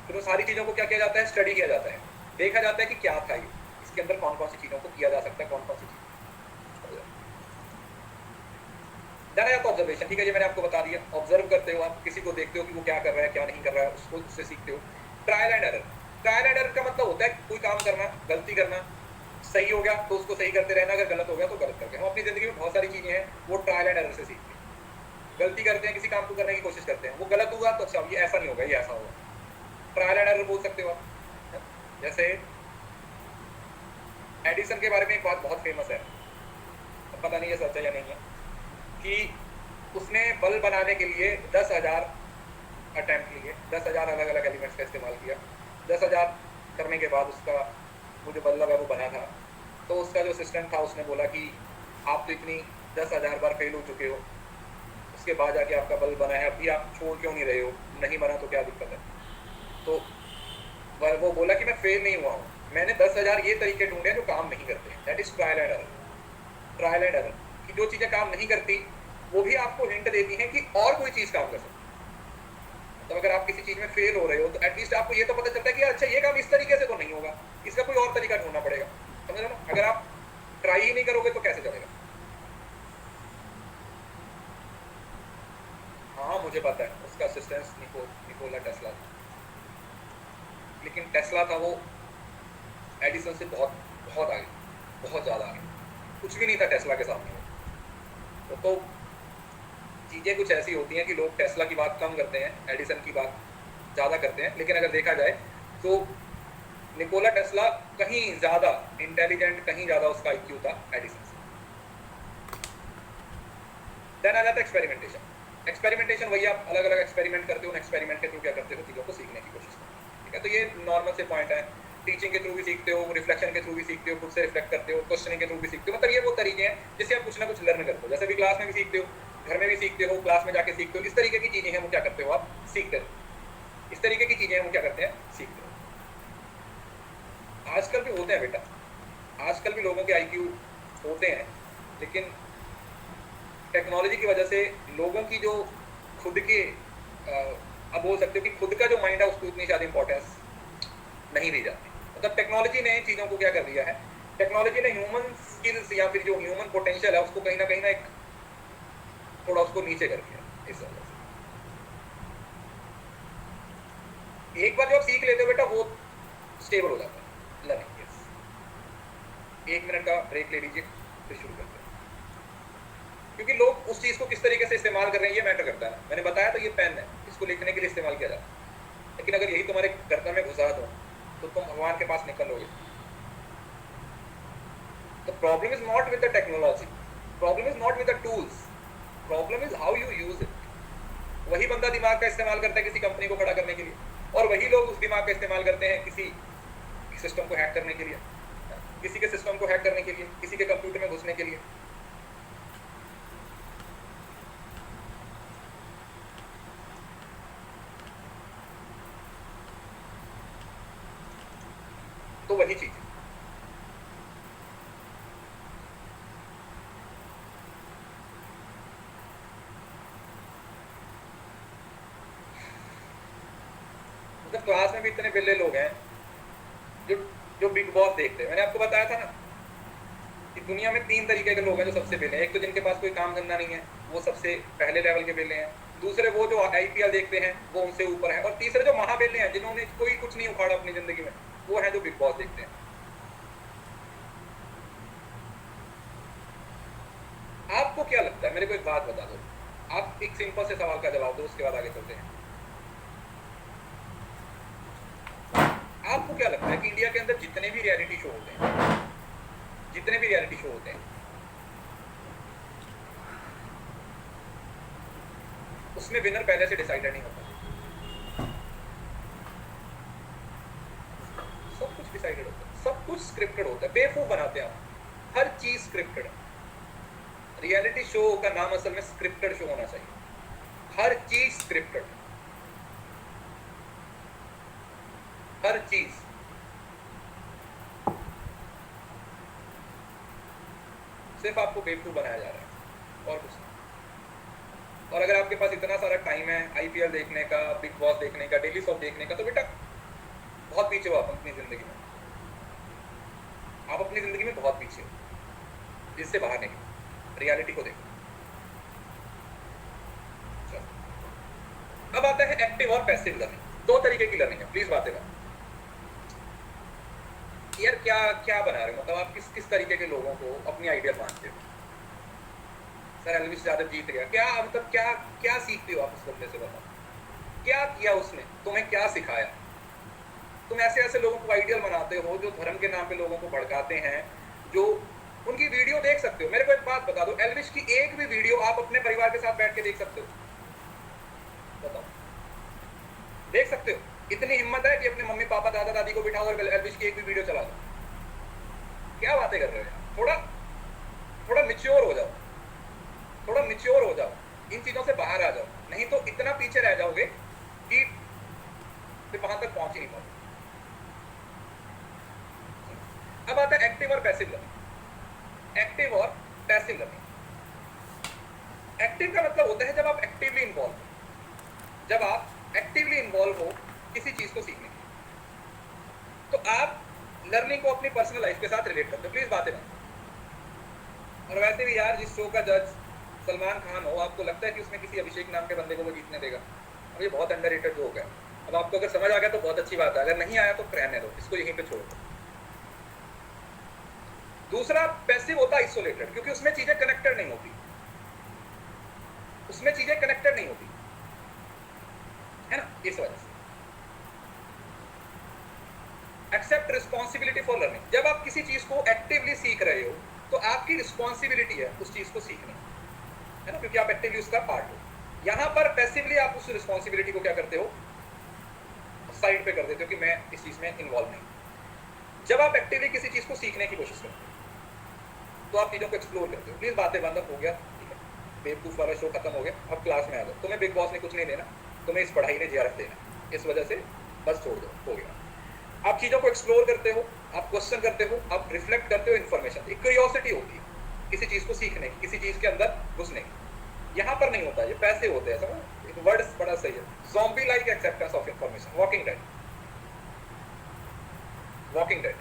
Speaker 1: फिर वो सारी चीजों को क्या किया जाता है, स्टडी किया जाता है। देखा जाता है कि क्या था ये, इसके अंदर कौन कौन सी चीजों को किया जा सकता है, कौन कौन सी चीज जाना जाता है। ऑब्जर्वेशन, ठीक है, ये मैंने आपको बता दिया। ऑब्जर्व करते हो, आप किसी को देखते हो कि वो क्या कर रहा है, क्या नहीं कर रहा है, उसको उससे सीखते हो। Trial and error. Trial and error का मतलब होता है कोई काम करना, गलती करना, सही हो गया तो उसको सही करते रहना, अगर गलत हो गया तो गलत करके। हम अपनी जिंदगी में बहुत सारी चीजें हैं वो ट्रायल एंड एरर से सीखते हैं। गलती करते हैं, किसी काम को करने की कोशिश करते हैं, वो गलत हुआ तो अच्छा ये ऐसा नहीं होगा, ये ऐसा होगा। ट्रायल एंड एरर बोल सकते हो आप। जैसे एडिसन के बारे में एक बात बहुत फेमस है, पता नहीं ये सच है या नहीं है, कि उसने बल्ब बनाने के लिए 10,000 अटेम्प्ट लिए, 10,000 अलग अलग एलिमेंट्स का इस्तेमाल किया। 10,000 करने के बाद उसका वो जो बल्ब है वो बना था। तो उसका जो असिस्टेंट था उसने बोला कि आप तो इतनी 10,000 बार फेल हो चुके हो, उसके बाद जाके आपका बल बना है, अभी आप छोड़ क्यों नहीं रहे हो? नहीं बना तो क्या दिक्कत है? तो वो बोला कि मैं फेल नहीं हुआ हूँ, मैंने 10,000 ये तरीके ढूंढे जो काम नहीं करते हैं। That is trial and error. Trial and error कि जो चीजें काम नहीं करती वो भी आपको हिंट देती हैं कि और कोई चीज काम कर सकती है। तो अगर आप किसी चीज में फेल हो रहे हो तो एटलीस्ट आपको ये तो पता चलता है कि अच्छा ये काम इस तरीके से तो नहीं होगा, इसका कोई और तरीका ढूंढना पड़ेगा। समझ रहे हो ना? अगर आप ट्राई ही नहीं करोगे तो कैसे चलेगा? हाँ मुझे पता है उसका असिस्टेंस निकोला टेस्ला था, लेकिन टेस्ला था वो एडिसन से बहुत बहुत आगे, बहुत ज़्यादा आगे। कुछ भी नहीं था टेस्ला के सामने। तो चीज़ें कुछ ऐसी होती हैं कि लोग टेस्ला की बात कम करते हैं, एडिसन की बात ज़्यादा करते हैं। लेकिन अगर देखा जाए तो निकोला टेस्ला कहीं ज़्यादा इंटेलिजेंट, कहीं ज़्यादा उसका IQ था एडिसन से। देन आ जाता है एक्सपेरिमेंटेशन। एक्सपेरिमेंटेशन वही आप अलग अलग एक्सपेरिमेंट करते हो, उन एक्सपेरिमेंट के थ्रू क्या करते हो? चीज़ों को सीखने की कोशिश करते हो। ठीक है, तो ये नॉर्मल से पॉइंट है। टीचिंग के थ्रू भी सीखते हो, रिफ्लेक्शन के थ्रू भी सीखते हो, खुद से रिफ्लेक्ट करते हो, क्वेश्चनिंग के थ्रू भी सीखते हो। मतलब ये वो तरीके हैं जिससे आप कुछ ना कुछ लर्न करते हो। जैसे भी क्लास में भी सीखते हो, घर में भी सीखते हो, क्लास में जाके सीखते हो। इस तरीके की चीज़ें हैं वो क्या करते हो? आप सीखते हो। इस तरीके की चीज़ें हैं वो क्या करते हैं? सीखते हो। आजकल भी होते हैं बेटा, आजकल भी लोगों के IQ होते हैं, लेकिन टेक्नोलॉजी की वजह से लोगों की जो खुद के अब बोल सकते हो कि खुद का जो माइंड है उसको इतनी ज़्यादा इंपॉर्टेंस नहीं दी जाती। मतलब टेक्नोलॉजी ने चीज़ों को क्या कर दिया है? टेक्नोलॉजी ने ह्यूमन स्किल्स या फिर जो ह्यूमन पोटेंशियल है उसको कहीं ना एक थोड़ा उसको नीचे कर दिया इस वजह से। एक बार जो आप सीख लेते हो बेटा वो स्टेबल हो जाता है लर्निंग। 1 मिनट का ब्रेक ले लीजिए फिर शुरू करते हैं। क्योंकि लोग उस चीज़ को किस तरीके से इस्तेमाल कर रहे हैं ये मैटर करता है। मैंने बताया तो ये पेन है, इसको लिखने के लिए इस्तेमाल किया जाता है, लेकिन अगर यही तुम्हारे गर्दन में घुसा दो तो तुम भगवान के पास निकलोगे। The problem is not with the technology, problem is not with the tools, problem is how you use it। वही बंदा दिमाग का इस्तेमाल करता है किसी कंपनी को खड़ा करने के लिए, और वही लोग उस दिमाग का इस्तेमाल करते हैं किसी सिस्टम को हैक करने के लिए, किसी के सिस्टम को हैक करने के लिए, किसी के कंप्यूटर में घुसने के लिए। तो वही चीज है। मतलब क्लास में भी इतने बिल्ले लोग हैं जो जो बिग बॉस देखते हैं। मैंने आपको बताया था ना कि दुनिया में 3 तरीके के लोग हैं जो सबसे बिल्ले हैं। एक तो जिनके पास कोई काम धंधा नहीं है, वो सबसे पहले लेवल के बिल्ले हैं। दूसरे वो जो IPL देखते हैं वो उनसे ऊपर है। और तीसरे जो महाबिल्ले हैं जिन्होंने कोई कुछ नहीं उखाड़ा अपनी जिंदगी में, वो है जो बिग बॉस देखते हैं। आपको क्या लगता है? मेरे को एक बात बता दो, आप एक सिंपल से सवाल का जवाब दो, उसके बाद आगे चलते हैं। आपको क्या लगता है कि इंडिया के अंदर जितने भी रियलिटी शो होते हैं, जितने भी रियलिटी शो होते हैं, उसमें विनर पहले से डिसाइडेड नहीं होता? सब कुछ डिसाइडेड होता है, सब कुछ स्क्रिप्टेड होता है। बेवकूफ बनाते हैं आप, हर चीज स्क्रिप्टेड है। रियलिटी शो का नाम असल में स्क्रिप्टेड शो होना चाहिए। हर चीज स्क्रिप्टेड, हर चीज। सिर्फ आपको बेवकूफ बनाया जा रहा है और कुछ नहीं। और अगर आपके पास इतना सारा टाइम है IPL देखने का, बिग बॉस देखने का, डेली सोप देखने का, तो बेटा बहुत पीछे हो आप अपनी जिंदगी में। आप अपनी जिंदगी में बहुत पीछे हो, जिससे बाहर निकलो, रियलिटी को देखो। अब आता है एक्टिव और पैसिव लर्निंग। 2 तरीके की लर्निंग है। प्लीज बातें बात यार, क्या क्या बना रहे हो? मतलब आप किस तरीके के लोगों को अपनी आइडियल मानते हो? सर एल्विस यादव जीत गया, क्या मतलब क्या क्या सीखते हो आप उस बंदे से? बताओ क्या किया उसने, तुम्हें क्या सिखाया? तुम ऐसे ऐसे लोगों को आइडियल बनाते हो जो धर्म के नाम पे लोगों को भड़काते हैं, जो उनकी वीडियो देख सकते हो। मेरे को एक बात बता दो, एल्विस की एक भी वीडियो आप अपने परिवार के साथ बैठ के देख सकते हो? बताओ, देख सकते हो? इतनी हिम्मत है कि अपने मम्मी पापा दादा दादी को बिठाओ और एल्विस की एक भी वीडियो चला दो? क्या बातें कर रहे हो? थोड़ा थोड़ा मिच्योर हो जाओ, थोड़ा मिच्योर हो जाओ, इन चीजों से बाहर आ जाओ, नहीं तो इतना पीछे रह जाओगे कि फिर वहां तक पहुंच ही नहीं पाओगे। अब आता है एक्टिव और पैसिव लर्निंग। एक्टिव और पैसिव लर्निंग। एक्टिव का मतलब होता है जब आप एक्टिवली इन्वॉल्व हो, जब आप एक्टिवली इन्वॉल्व हो किसी चीज को सीखने के, तो आप लर्निंग को अपनी पर्सनल लाइफ के साथ रिलेट करते हो। प्लीज बातें मत। और वैसे भी यार, जिस शो का जज सलमान खान हो, आपको लगता है कि उसमें किसी अभिषेक नाम के बंदे को वो जीतने देगा? अब ये बहुत अंडररेटेड जोक है। अब आपको अगर समझ आ गया तो बहुत अच्छी बात है, अगर नहीं आया तो रहने दो, इसको यहीं पे छोड़ दो। दूसरा पैसिव होता है आइसोलेटेड, क्योंकि उसमें चीजें कनेक्टेड नहीं होती, उसमें चीजें कनेक्टेड नहीं होती है ना, इस वजह से। Accept responsibility for learning. जब आप किसी चीज को एक्टिवली सीख रहे हो तो आपकी रिस्पॉन्सिबिलिटी है उस चीज को सीखने, है ना, क्योंकि आप एक्टिवली उसका पार्ट हो। यहां पर पैसिवली आप उस रिस्पॉन्सिबिलिटी को क्या करते हो, साइड पे कर देते हो कि मैं इस चीज में इन्वॉल्व नहीं। जब आप एक्टिवली किसी चीज को सीखने की कोशिश करते हो तो आप चीजों को एक्सप्लोर करते हो। प्लीज बातें बंद हो गया, ठीक है, बेवकूफ वाला शो खत्म हो गया, अब क्लास में आ जाओ। तुम्हें बिग बॉस ने कुछ नहीं देना, तुम्हें इस पढ़ाई ने जेआरएफ देना, इस वजह से बस छोड़ दो, हो गया। आप चीजों को एक्सप्लोर करते हो, आप क्वेश्चन करते हो, आप रिफ्लेक्ट करते हो इन्फॉर्मेशन, एक क्यूरियोसिटी होती है किसी चीज को सीखने की, किसी चीज के अंदर घुसने की। यहाँ पर नहीं होता, ये पैसे होते हैं, समझ, एक वर्ड बड़ा सही है, zombie like acceptance of information, walking dead. Walking dead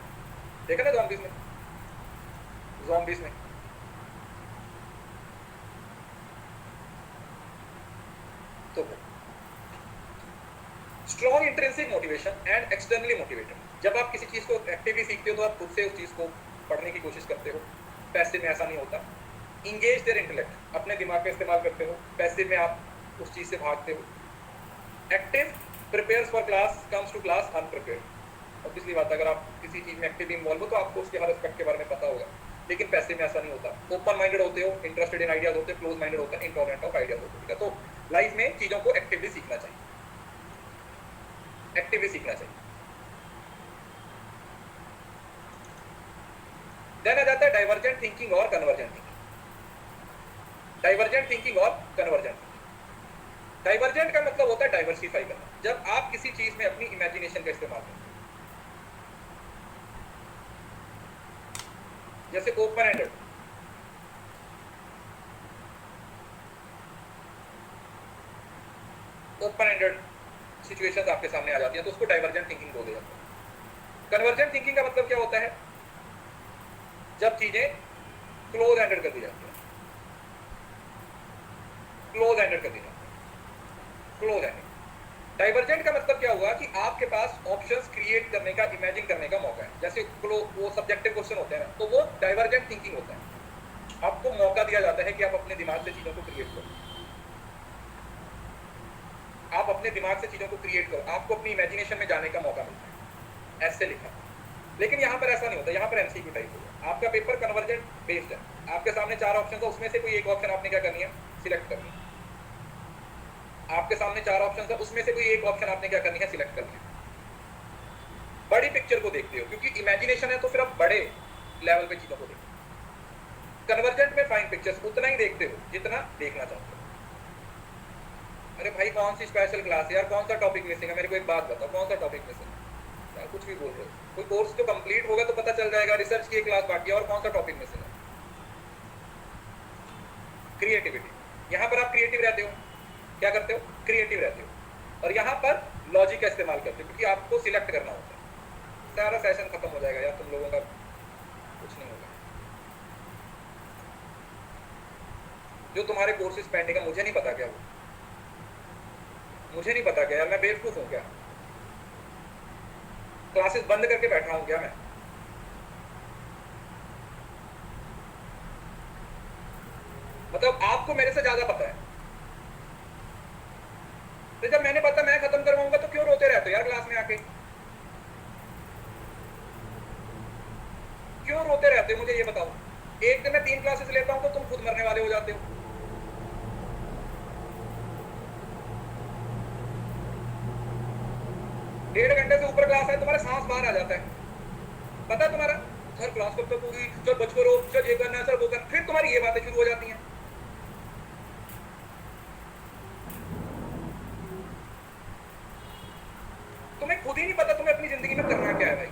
Speaker 1: देखा ना ज़ॉम्बीज में, ज़ॉम्बीज में तो strong intrinsic motivation and externally motivated. जब आप किसी चीज को एक्टिवली सीखते हो तो आप खुद से उस चीज को पढ़ने की कोशिश करते हो, पैसिव में ऐसा नहीं होता। इंगेज देयर इंटेलेक्ट, अपने दिमाग का इस्तेमाल करते हो, पैसिव में आप उस चीज से भागते हो। Active prepares for class, comes to class unprepared. Obviously बात, अगर आप किसी चीज में एक्टिवली इन्वॉल्व हो तो आपको उसके हर एस्पेक्ट के बारे में पता होगा, लेकिन पैसिव में ऐसा नहीं होता। ओपन माइंडेड होते हो, इंटरेस्टेड इन आइडियाज होते हो, क्लोज माइंडेड होते हैं, इंटॉलरेंट ऑफ आइडियाज होते हैं। तो लाइफ में चीजों को एक्टिवली सीखना चाहिए, एक्टिवली सीखना चाहिए। देन आ जाता है डाइवर्जेंट थिंकिंग और कन्वर्जेंट थिंकिंग। डाइवर्जेंट थिंकिंग और कन्वर्जेंट थिंकिंग। डाइवर्जेंट का मतलब होता है डाइवर्सिफाई करना, जब आप किसी चीज में अपनी इमेजिनेशन का इस्तेमाल करते हैं। जैसे open ended, open ended situations आपके सामने आ जाती है तो उसको डाइवर्जेंट थिंकिंग बोल दिया जाता है। कन्वर्जेंट थिंकिंग का मतलब क्या होता है, जब चीजें क्लोज एंडेड कर दी जाती है, क्लोज एंडेड कर दी जाती है, क्लोज एंडेड। डाइवर्जेंट का मतलब क्या हुआ कि आपके पास ऑप्शंस क्रिएट करने का, इमेजिन करने का मौका है। जैसे वो सब्जेक्टिव क्वेश्चन होते हैं ना, तो वो डाइवर्जेंट थिंकिंग होता है। आपको मौका दिया जाता है कि आप अपने दिमाग से चीजों को क्रिएट करो, आप अपने दिमाग से चीजों को क्रिएट करो, आपको अपनी इमेजिनेशन में जाने का मौका मिलता है, ऐसे लिखा। लेकिन यहाँ पर ऐसा नहीं होता, यहाँ पर एमसीक्यू टाइप होगा। आपका पेपर कन्वर्जेंट बेस्ड है, आपके सामने 4 ऑप्शन है, उसमें से कोई एक ऑप्शन आपने क्या करनी है, सिलेक्ट करनी है। आपके सामने 4 ऑप्शन है, उसमें से कोई एक ऑप्शन आपने क्या करनी है, सिलेक्ट करनी है। बड़ी पिक्चर को देखते हो, क्योंकि इमेजिनेशन है तो फिर आप बड़े लेवल पे चीजों को देखते हो। कन्वर्जेंट में फाइन पिक्चर्स उतना ही देखते हो जितना देखना चाहते हो। अरे भाई कौन सी स्पेशल क्लास है यार, कौन सा टॉपिक मिसिंग है, मेरे को एक बात बताओ, कौन सा टॉपिक मिसिंग है यार, कुछ भी बोल रहे हो। कोई कोर्स जो कंप्लीट होगा तो पता चल जाएगा, रिसर्च की क्लास बाकी है और कौन सा टॉपिक मिसिंग है। क्रिएटिविटी, यहाँ पर आप क्रिएटिव रहते हो, क्या करते हो, क्रिएटिव रहते हो, और यहाँ पर लॉजिक का इस्तेमाल करते हो, क्योंकि आपको सिलेक्ट करना होता है। सारा सेशन खत्म हो जाएगा यार, तुम लोगों का कुछ नहीं होगा। जो तुम्हारे कोर्सेज पेंडिंग है, मुझे नहीं पता क्या वो, मुझे नहीं पता क्या यार, मैं बेवकूफ हूँ क्या, क्लासेस बंद करके बैठा हूँ क्या मैं? मतलब आपको मेरे से ज्यादा पता है, तो जब मैंने पता मैं खत्म करवाऊंगा तो क्यों रोते रहते हो यार क्लास में आके, क्यों रोते रहते हो, मुझे ये बताओ। एक दिन में 3 क्लासेस लेता हूं तो तुम खुद मरने वाले हो जाते हो। डेढ़ घंटे से ऊपर क्लास है, तुम्हारा सांस बाहर आ जाता है, पता है तुम्हारा, सर क्लास कब तक होगी, सर बच करो, सर ये करना है, सर वो करना। फिर तुम्हारी ये बातें शुरू हो जाती हैं। तुम्हें खुद ही नहीं पता तुम्हें अपनी जिंदगी में करना क्या है भाई।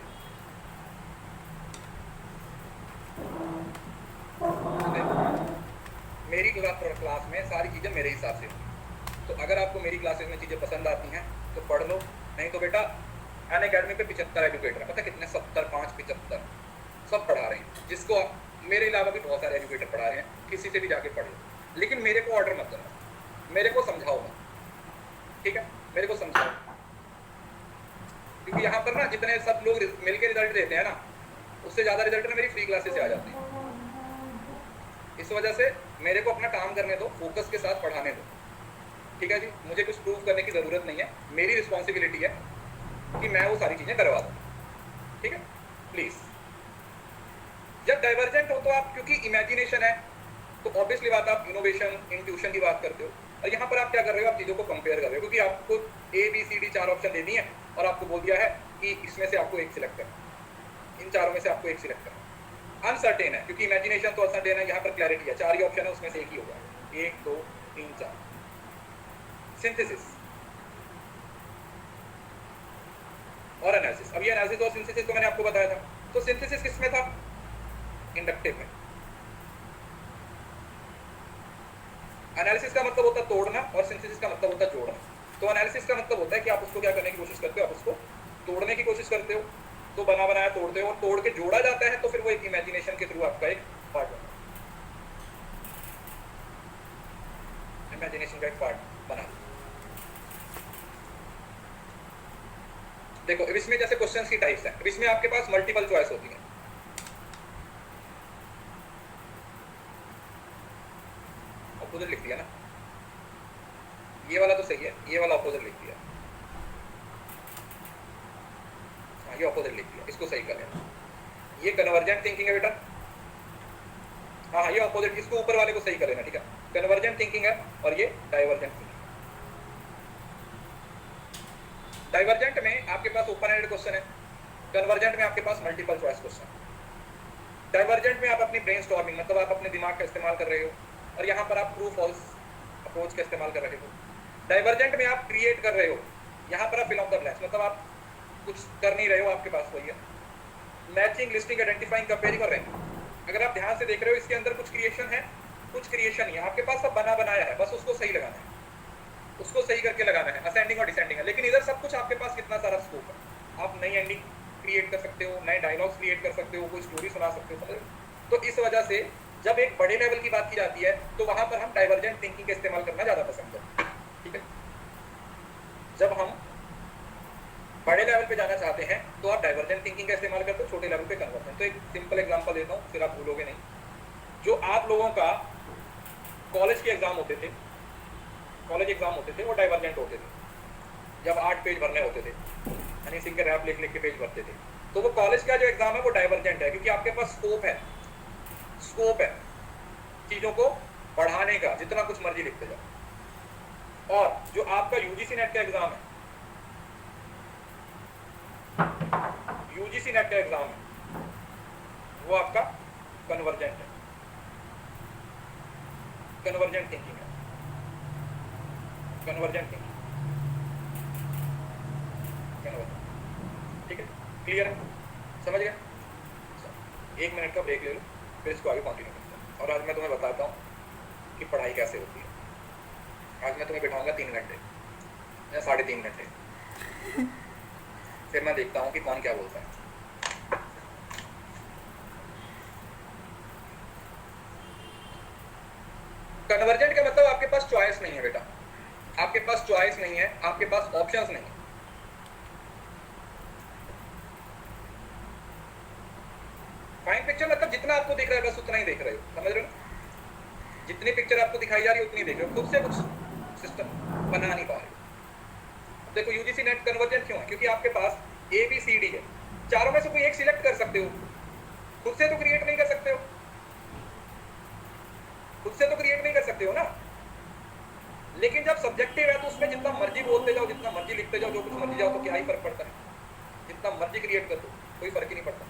Speaker 1: मेरी क्लास में सारी चीजें मेरे हिसाब से होंगी। तो अगर आपको मेरी क्लासेस में चीजें पसंद आती हैं तो पढ़ लो, नहीं तो बेटा अन अकेडमी पे 75 एजुकेटर है, पता कितने, 70, 5, 75 सब पढ़ा रहे हैं, जिसको मेरे अलावा भी बहुत सारे एजुकेटर पढ़ा रहे हैं, किसी से भी जाके पढ़ लो। लेकिन मेरे को ऑर्डर मत करो, मेरे को समझाओ मत, ठीक है, मेरे को समझाओ। क्योंकि यहाँ पर ना जितने सब लोग मिलकर रिजल्ट देते हैं ना, उससे ज्यादा रिजल्ट ना मेरी फ्री क्लासेस से आ जाते हैं। इस वजह से मेरे को अपना काम करने दो, फोकस के साथ पढ़ाने दो, ठीक है जी। मुझे कुछ प्रूव करने की जरूरत नहीं है, मेरी रिस्पॉन्सिबिलिटी है कि मैं वो सारी चीजें करवा दूं, ठीक है, प्लीज। जब डाइवर्जेंट हो तो आप, क्योंकि इमेजिनेशन है तो ऑब्वियसली बात आप इनोवेशन, इंट्यूशन की बात करते हो, और यहाँ पर आप क्या कर रहे हो, आप चीजों को कंपेयर कर रहे हो, क्योंकि आपको ABCD 4 ऑप्शन दे दिए हैं और आपको बोल दिया है कि इसमें से आपको एक सिलेक्ट करना, इन चारों में से आपको एक सिलेक्ट करना। अनसर्टेन है, क्योंकि इमेजिनेशन तो अनसर्टेन है, यहाँ पर क्लैरिटी है, 4 ही ऑप्शन है, उसमें से एक ही होगा, 1, 2, 3, 4। सिंथेसिस और एनालिसिस। अब ये एनालिसिस और सिंथेसिस तो मैंने आपको बताया था। तो सिंथेसिस किसमें था, इंडक्टिव में। एनालिसिस का मतलब होता है तोड़ना और सिंथेसिस का मतलब होता है जोड़ना। तो एनालिसिस का मतलब होता है कि आप उसको क्या करने की कोशिश करते हो, आप उसको तोड़ने की कोशिश करते हो, तो बना बनाया तोड़ते हो, और तोड़ के जोड़ा जाता है, तो फिर वो एक इमेजिनेशन के थ्रू आपका एक पार्ट बनता है, इमेजिनेशन का एक पार्ट बना। देखो इसमें जैसे क्वेश्चंस की टाइप्स हैं, इसमें आपके पास मल्टीपल चॉइस होती है। अपोजिट लिख दिया ना, ये वाला तो सही है, ये वाला अपोजिट लिख दिया, हाँ ये अपोजिट लिख दिया, इसको सही कर लेना। ये कन्वर्जेंट थिंकिंग है बेटा, हाँ ये अपोजिट, इसको ऊपर वाले को सही कर लेना, ठीक है। कन्वर्जेंट थिंकिंग है और ये डाइवर्जेंट थिंकिंग। डाइवर्जेंट में आपके पास ओपन एंडेड क्वेश्चन है, कन्वर्जेंट में आपके पास मल्टीपल चॉइस क्वेश्चन। डाइवर्जेंट में आप अपनी ब्रेनस्टॉर्मिंग, मतलब आप अपने दिमाग का इस्तेमाल कर रहे हो, और यहाँ पर आप ट्रू फॉल्स अप्रोच का इस्तेमाल कर रहे हो। डाइवर्जेंट में आप क्रिएट कर रहे हो, यहाँ पर आप फिल इन द ब्लैंक्स, मतलब आप कुछ कर नहीं रहे हो, आपके पास वही है मैचिंग, लिस्टिंग, आइडेंटिफाइंग, कंपेयरिंग और रैंकिंग। अगर आप ध्यान से देख रहे हो, इसके अंदर कुछ क्रिएशन है, कुछ क्रिएशन ही है, आपके पास सब बना बनाया है, बस उसको सही लगाना है, उसको सही करके लगाना है, असेंडिंग और डिसेंडिंग है। लेकिन इधर सब कुछ आपके पास कितना सारा स्कोप है, आप नई एंडिंग क्रिएट कर सकते हो, नए डायलॉग्स क्रिएट कर सकते हो, कोई स्टोरी सुना सकते हो। तो इस वजह से जब एक बड़े लेवल की बात की जाती है तो वहां पर हम डाइवर्जेंट थिंकिंग का इस्तेमाल करना ज्यादा पसंद करते हैं, ठीक है। जब हम बड़े लेवल पे जाना चाहते हैं तो आप डाइवर्जेंट थिंकिंग का इस्तेमाल करते हो, छोटे लेवल पे कन्वर्जेंट। तो एक सिंपल एग्जांपल देता हूँ, फिर आप भूलोगे नहीं। जो आप लोगों का कॉलेज के एग्जाम होते थे, कॉलेज एग्जाम होते थे, वो डाइवर्जेंट होते थे। जब 8 पेज भरने होते थे, हनी सिंह के रैप लिख लिख के पेज भरते थे, तो वो कॉलेज का जो एग्जाम है वो डाइवर्जेंट है, क्योंकि आपके पास स्कोप है, स्कोप है चीजों को बढ़ाने का, जितना कुछ मर्जी लिखते जाओ। और जो आपका यूजीसी नेट का एग्जाम है, यूजीसी नेट का एग्जाम है, वो आपका कन्वर्जेंट है, कन्वर्जेंट थिंकिंग है, कन्वर्जेंट थिंकिंग, ठीक है, क्लियर है, समझ गए। 1 मिनट का ब्रेक ले लो, फिर इसको आगे कंटिन्यू करते हैं। और आज मैं तुम्हें बताता हूँ कि पढ़ाई कैसे होती है। आज मैं तुम्हें बिठाऊंगा 3 घंटे या 3.5 घंटे, फिर मैं देखता हूँ कि कौन क्या बोलता है। कन्वर्जेंट का मतलब आपके पास चॉइस नहीं है बेटा, आपके पास चॉइस नहीं है, आपके पास ऑप्शंस नहीं है। फाइन पिक्चर मतलब जितना आपको दिख रहा है बस उतना ही देख रहे हो, समझ रहे हो। जितनी पिक्चर आपको दिखाई जा रही है उतनी देख रहे हो, खुद से कुछ सिस्टम बना नहीं पा रहे हो। देखो यूजीसी नेट कन्वर्जेंट क्यों है, क्योंकि आपके पास ABCD है, चारों में से कोई एक सिलेक्ट कर सकते हो, खुद से तो क्रिएट नहीं कर सकते हो, खुद से तो क्रिएट नहीं कर सकते हो ना। लेकिन जब सब्जेक्टिव है तो उसमें जितना मर्जी बोलते जाओ, जितना मर्जी लिखते जाओ, जो कुछ मर्जी जाओ, तो क्या ही फर्क पड़ता है, जितना मर्जी क्रिएट कर दो कोई फर्क ही नहीं पड़ता।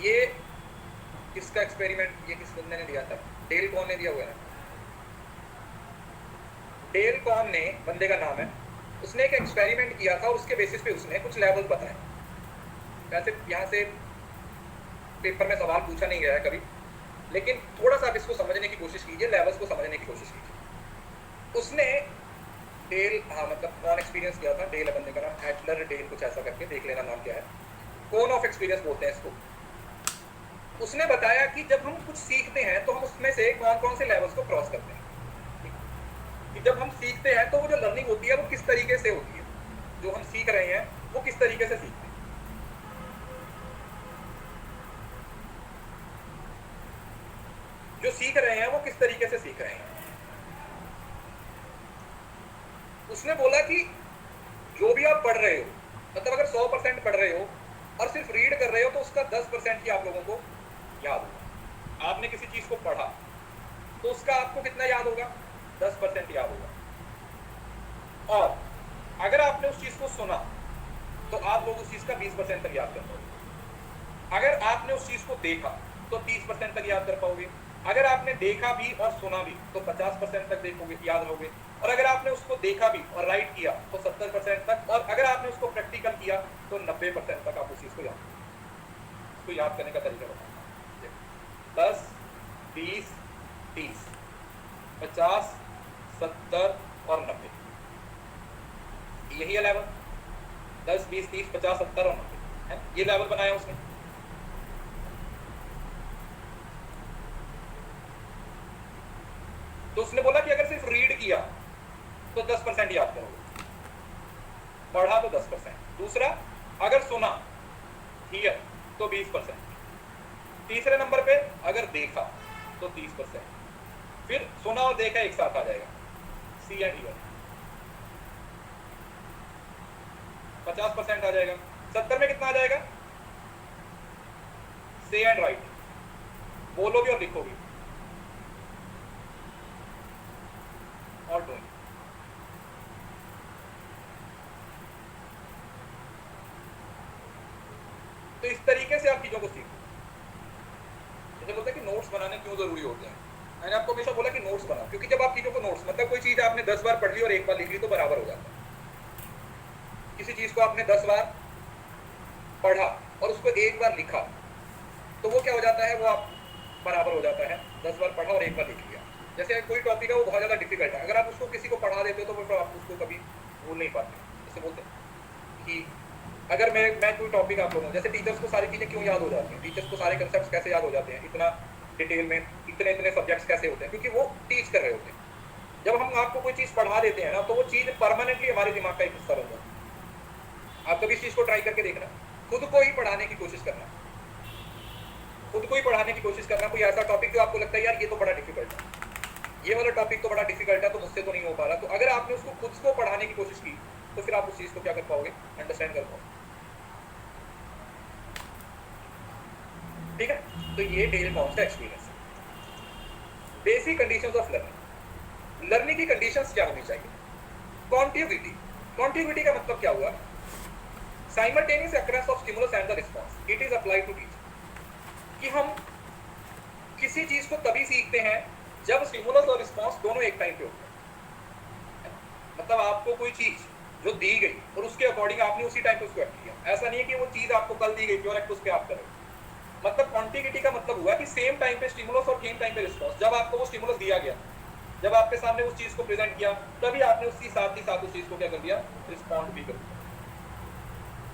Speaker 1: ये किसका एक्सपेरिमेंट, ये किस बंदे ने दिया था, डेल कॉन ने दिया हुआ है। डेल कॉन ने, बंदे का नाम है, उसने एक एक्सपेरिमेंट किया था और उसके बेसिस पे उसने कुछ लेवल बताए। वैसे यहाँ से पेपर में सवाल पूछा नहीं गया है कभी, लेकिन थोड़ा सा आप इसको समझने की कोशिश कीजिए, लेवल्स को समझने की कोशिश कीजिए। उसने डेल, हाँ मतलब नॉन एक्सपीरियंस किया था, डेल बंदे का नाम, एटलर डेल कुछ ऐसा करके, देख लेना नाम क्या है, कोन ऑफ एक्सपीरियंस बोलते हैं इसको। उसने बताया कि जब हम कुछ सीखते हैं तो हम उसमें से कौन कौन से लेवल्स को क्रॉस करते हैं। कि जब हम सीखते हैं तो वो जो लर्निंग होती है वो किस तरीके से होती है, जो हम सीख रहे हैं वो किस तरीके से सीखते हैं। जो सीख रहे हैं वो किस तरीके से सीख रहे हैं। उसने बोला कि जो भी आप पढ़ रहे हो, मतलब अगर 100% पढ़ रहे हो और सिर्फ रीड कर रहे हो तो उसका 10% ही आप लोगों को याद होगा। आपने किसी चीज को पढ़ा तो उसका आपको कितना याद होगा, 10% याद होगा। और अगर आपने उस चीज को सुना तो आप लोग उस चीज का 20% तक याद कर पाओगे। अगर आपने उस चीज को देखा तो 30% तक याद कर पाओगे। अगर आपने देखा भी और सुना भी तो 50% तक देखोगे, याद रहोगे। और अगर आपने उसको देखा भी और राइट किया तो 70% तक, और अगर आपने उसको प्रैक्टिकल किया तो 90% तक आप उस चीज को याद करोगे। इसको याद करने का तरीका बताऊंगा। 10, 20, 30, 50, 70 और 90, यही है लेवल। 10, 20, 30, 50, 70 और 90 है, ये लेवल बनाया उसने। तो उसने बोला कि अगर सिर्फ रीड किया तो 10% याद करोगे, पढ़ा तो 10%। दूसरा, अगर सुना हियर तो 20%। तीसरे नंबर पे अगर देखा तो 30%। फिर सुना और देखा एक साथ आ जाएगा, सी एंड हियर, 50% आ जाएगा। 70 में कितना आ जाएगा, से एंड राइट, बोलोगे और लिखोगे और डूइंग। तो इस तरीके से आप चीजों को सीखो। जैसे बोलते हैं कि नोट्स बनाने क्यों जरूरी होते हैं, मैंने आपको हमेशा बोला कि नोट्स बनाओ, क्योंकि जब आप चीजों को नोट्स, मतलब कोई चीज आपने 10 बार पढ़ ली और एक बार लिख ली तो बराबर हो जाता है। किसी चीज को आपने 10 बार पढ़ा और उसको एक बार लिखा तो वो क्या हो जाता है, वो आप बराबर हो जाता है। 10 बार पढ़ा और एक बार लिख लिया। जैसे कोई टॉपिक है वो बहुत ज्यादा डिफिकल्ट है, अगर आप उसको किसी को पढ़ा देते हो तो फिर आप उसको कभी भूल नहीं पाते। जैसे बोलते हैं कि अगर मैं कोई टॉपिक आप लोगों, जैसे टीचर्स को सारी चीजें क्यों याद हो जाती हैं, टीचर्स को सारे कंसेप्ट कैसे याद हो जाते हैं इतना डिटेल में, इतने इतने सब्जेक्ट्स कैसे होते हैं, क्योंकि वो टीच कर रहे होते हैं। जब हम आपको कोई चीज पढ़ा देते हैं ना तो वो चीज परमानेंटली हमारे दिमाग का एक हिस्सा बन जाती है। आप कभी इस चीज को ट्राई करके देखना, खुद को ही पढ़ाने की कोशिश करना, खुद को ही पढ़ाने की कोशिश करना। कोई ऐसा टॉपिक जो आपको लगता है यार ये तो बड़ा डिफिकल्ट है, ये वाला टॉपिक तो बड़ा डिफिकल्ट है, तो मुझसे तो नहीं हो पा रहा, तो अगर आपने उसको खुद को पढ़ाने की कोशिश की तो फिर आप उस चीज को क्या कर पाओगे, अंडरस्टैंड कर पाओगे। ठीक है, तो ये डेल कॉन्स का एक्सपीरियंस है। Basic conditions of learning, learning की कंडीशंस क्या होनी चाहिए। कॉन्टिग्यूटी, कॉन्टिग्यूटी का मतलब क्या हुआ, simultaneous occurrence of stimulus and the response, it is applied to teaching. कि हम किसी चीज को तभी सीखते हैं जब स्टिमुलस और रिस्पांस दोनों एक टाइम पे होते हैं। मतलब आपको कोई चीज जो दी गई और उसके अकॉर्डिंग आपने उसी टाइम पे उसको एक्ट किया, ऐसा नहीं है कि वो चीज आपको कल दी गई थी और एक्ट उस पे आप करें। मतलब कॉन्टिग्यूटी का मतलब हुआ कि सेम टाइम पे स्टिमुलस और सेम टाइम पे रिस्पांस। जब आपको वो स्टिमुलस दिया गया, जब आपके सामने उस चीज को प्रेजेंट किया, तभी आपने उसकी साथ ही साथ उस चीज को क्या कर दिया, रिस्पॉन्ड भी कर दिया।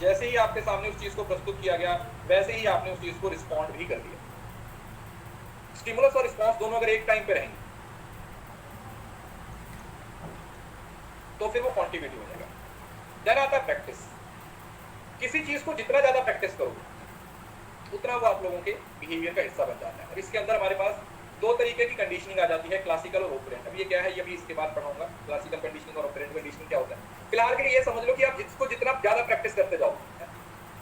Speaker 1: जैसे ही आपके सामने उस चीज को प्रस्तुत किया गया वैसे ही आपने उस चीज को रिस्पॉन्ड भी कर दिया। स्टिमुलस और रिस्पांस दोनों अगर एक टाइम पे रहेंगे तो फिर वो कॉन्टिग्यूटी हो जाएगा। देन आता है प्रैक्टिस। किसी चीज को जितना ज्यादा प्रैक्टिस करोगे उतना वो आप लोगों के बिहेवियर का हिस्सा बन जाता है। अब इसके अंदर हमारे पास दो तरीके की कंडीशनिंग आ जाती है, क्लासिकल और ऑपरेंट। अब ये क्या है, ये भी इसके बाद पढ़ाऊंगा, क्लासिकल कंडीशनिंग और ऑपरेंट कंडीशनिंग क्या होता है। फिलहाल के लिए ये समझ लो कि आप जिसको जितना ज्यादा प्रैक्टिस करते जाओगे,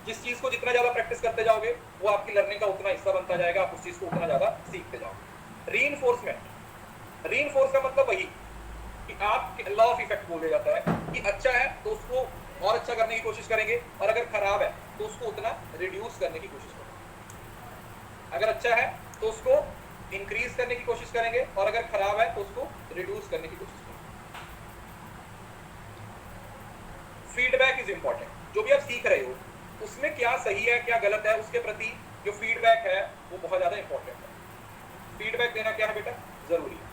Speaker 1: जिस चीज को जितना ज्यादा प्रैक्टिस करते जाओगे वो आपकी लर्निंग का उतना हिस्सा बनता जाएगा, आप उस चीज को उतना ज्यादा सीखते जाओगे। रीइंफोर्समेंट, रीइंफोर्स का मतलब वही कि आप लॉ ऑफ इफेक्ट बोला जाता है कि अच्छा है तो उसको और अच्छा करने की कोशिश करेंगे और अगर खराब है तो उसको उतना रिड्यूस करने की कोशिश करेंगे। अगर अच्छा है तो उसको इंक्रीज करने की कोशिश करेंगे और अगर खराब है तो उसको रिड्यूस करने की कोशिश करेंगे। Feedback is important. जो भी आप सीख रहे हो उसमें क्या सही है क्या गलत है उसके प्रति जो फीडबैक है वो बहुत ज्यादा इंपॉर्टेंट है। फीडबैक देना क्या है बेटा, जरूरी है।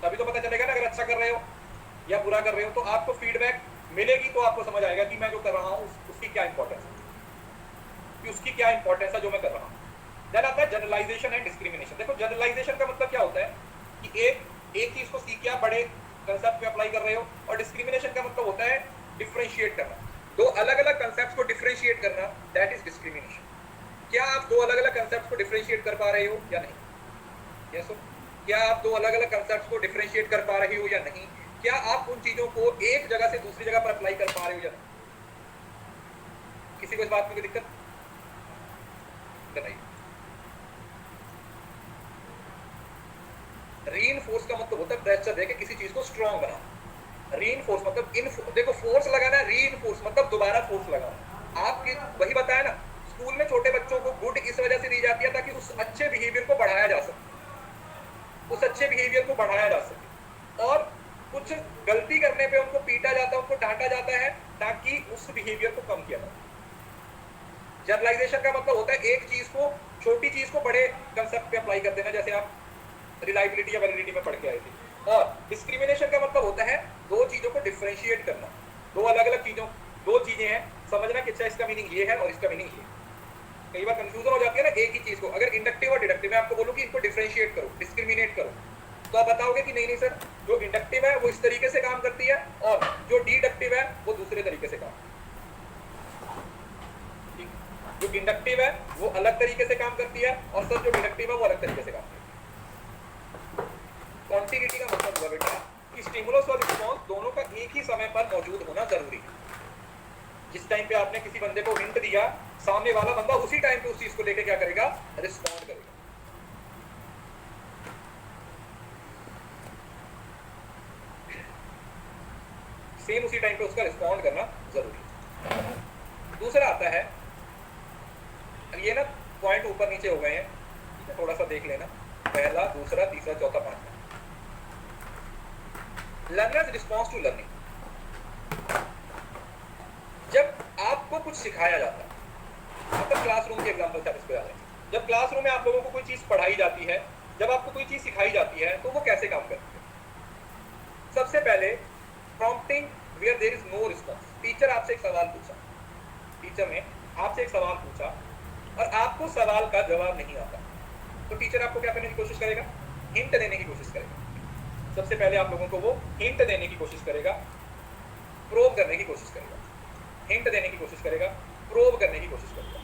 Speaker 1: तभी तो पता चलेगा ना अगर अच्छा कर रहे हो या बुरा कर रहे हो, तो आपको फीडबैक मिलेगी तो आपको समझ आएगा कि मैं जो कर रहा हूं उसकी क्या इंपॉर्टेंस है, कि उसकी क्या इंपॉर्टेंस है जो मैं कर रहा हूं। देन आता है जनरलाइजेशन एंड डिस्क्रिमिनेशन। देखो जनरलाइजेशन का मतलब क्या होता है कि एक चीज को सीख के आप बड़े कंसेप्ट में अप्लाई कर रहे हो, और डिस्क्रिमिनेशन का मतलब होता है डिफरेंशिएट करना, दो अलग अलग कंसेप्ट को डिफरेंशिएट करना, दैट इज डिस्क्रिमिनेशन। क्या आप दो अलग अलग कंसेप्ट को डिफरेंशिएट कर पा रहे हो या नहीं? यस, क्या आप दो अलग अलग कंसेप्ट को डिफरेंशिएट कर पा रहे हो या नहीं? क्या आप उन चीजों को एक जगह से दूसरी जगह पर अप्लाई कर पा रहे हो या नहीं? किसी को इस बात में कोई दिक्कत नहीं? रीइंफोर्स का मतलब होता है प्रेशर देके किसी चीज को स्ट्रॉन्ग बनाना। रीइंफोर्स मतलब देखो फोर्स लगाना, रीइंफोर्स मतलब दोबारा फोर्स लगाना। आपके वही बताया ना, स्कूल में छोटे बच्चों को गुड इस वजह से दी जाती है ताकि उस अच्छे बिहेवियर को बढ़ाया जा सके, उस अच्छे बिहेवियर को बढ़ाया जा सके। और कुछ गलती करने पे उनको पीटा जाता है, उनको डांटा जाता है ताकि उस बिहेवियर को कम किया जाए। जनरलाइजेशन का मतलब होता है एक चीज को, छोटी चीज को बड़े कंसेप्ट पे अप्लाई कर देना, जैसे आप रिलायबिलिटी या वैलिडिटी में पढ़ के आए थे। और डिस्क्रिमिनेशन का मतलब होता है दो चीजों को डिफरेंशिएट करना, दो अलग अलग चीजों, दो चीजें हैं, समझना कि अच्छा इसका मीनिंग ये है और इसका मीनिंग ये। कई बार कंफ्यूजन हो जाती है ना एक ही चीज को। अगर इंडक्टिव और डिडक्टिव, मैं आपको बोलूं कि इनको डिफरेंशिएट करो, डिस्क्रिमिनेट करो, तो आप बताओगे कि नहीं नहीं सर, जो इंडक्टिव है वो इस तरीके से काम करती है और जो डिडक्टिव है वो दूसरे तरीके से काम। जो इंडक्टिव है वो अलग तरीके से काम करती है और सर जो डिडक्टिव है वो अलग तरीके से काम करती है। कॉन्टिन्यूटी का मतलब हुआ बेटा कि स्टिमुलस और रिस्पॉन्स दोनों का एक ही समय पर मौजूद होना जरूरी है। जिस टाइम पे आपने किसी बंदे को हिंट दिया, सामने वाला बंदा उसी टाइम पे उस चीज को लेके क्या करेगा, रिस्पॉन्ड करेगा। सेम उसी टाइम पे उसका रिस्पॉन्ड करना जरूरी है। दूसरा आता है, ये ना पॉइंट ऊपर नीचे हो गए हैं, थोड़ा सा देख लेना, पहला, दूसरा, तीसरा, चौथा, पांचवा। Learners response to learning. जब आपको कुछ सिखाया जाता है, मतलब क्लासरूम के एग्जांपल से आप इसको याद रखें। जब क्लासरूम में आप लोगों को कोई चीज पढ़ाई जाती है, जब आपको कोई चीज सिखाई जाती है, तो वो कैसे काम करती है? सबसे पहले prompting where there is no response. Teacher आपसे एक सवाल पूछा, टीचर ने आपसे एक सवाल पूछा और आपको सवाल का जवाब नहीं आता, तो टीचर आपको क्या करने की कोशिश करेगा, हिंट देने की कोशिश करेगा। सबसे पहले आप लोगों को वो हिंट देने की कोशिश करेगा, प्रोब करने की कोशिश करेगा, हिंट देने की कोशिश करेगा, प्रोब करने की कोशिश करेगा।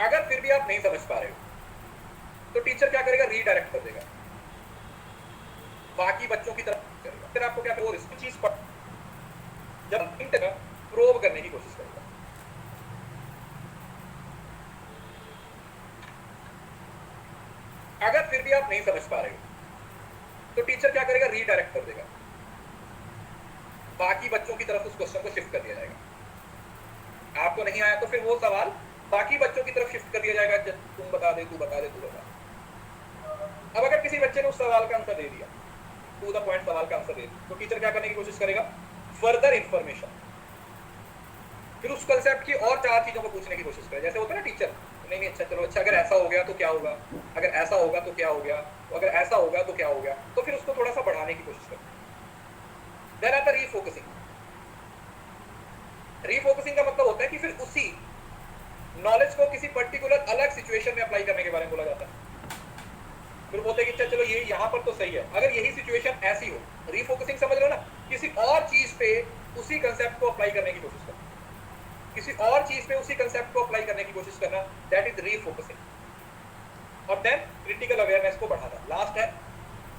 Speaker 1: अगर फिर भी आप नहीं समझ पा रहे हो तो टीचर क्या करेगा, रीडायरेक्ट कर देगा, बाकी बच्चों की तरफ करेगा। फिर आपको क्या करेगा, इसकी चीज पर जब हिंट देगा, प्रोब करने की कोशिश करेगा। अगर फिर भी आप नहीं समझ पा रहे हो तो टीचर क्या करेगा, रीडायरेक्ट कर देगा, बाकी बच्चों की तरफ उस क्वेश्चन को शिफ्ट कर दिया जाएगा। आपको नहीं आया तो फिर वो सवाल बाकी बच्चों की तरफ शिफ्ट कर दिया जाएगा, तुम बता दे, तू बता दे, तू बता। अब अगर किसी बच्चे ने उस सवाल का आंसर दे दिया, टू द पॉइंट सवाल का आंसर दे दिया, तो टीचर क्या करने की कोशिश करेगा, फर्दर इंफॉर्मेशन, फिर उस कंसेप्ट की और चार चीजों को पूछने की कोशिश करेगा। जैसे होता है ना टीचर, नहीं अच्छा चलो, अच्छा अगर ऐसा हो गया तो क्या होगा, अगर ऐसा होगा तो क्या हो गया, तो अगर ऐसा होगा तो क्या हो गया, तो फिर उसको थोड़ा सा बढ़ाने की कोशिश करते हैं। देन आता रीफोकसिंग। रीफोकसिंग का मतलब होता है कि फिर उसी नॉलेज को किसी पर्टिकुलर अलग सिचुएशन में अप्लाई करने के बारे में बोला जाता है। फिर बोलते हैं कि चलो ये यहाँ पर तो सही है, अगर यही सिचुएशन ऐसी हो, रीफोकसिंग समझ लो ना, किसी और चीज पे उसी कंसेप्ट को अप्लाई करने की कोशिश करना, किसी और चीज पे उसी कंसेप्ट को अप्लाई करने की कोशिश करना, दैट इज रीफोकसिंग। और देन क्रिटिकल अवेयरनेस को बढ़ाना, लास्ट है,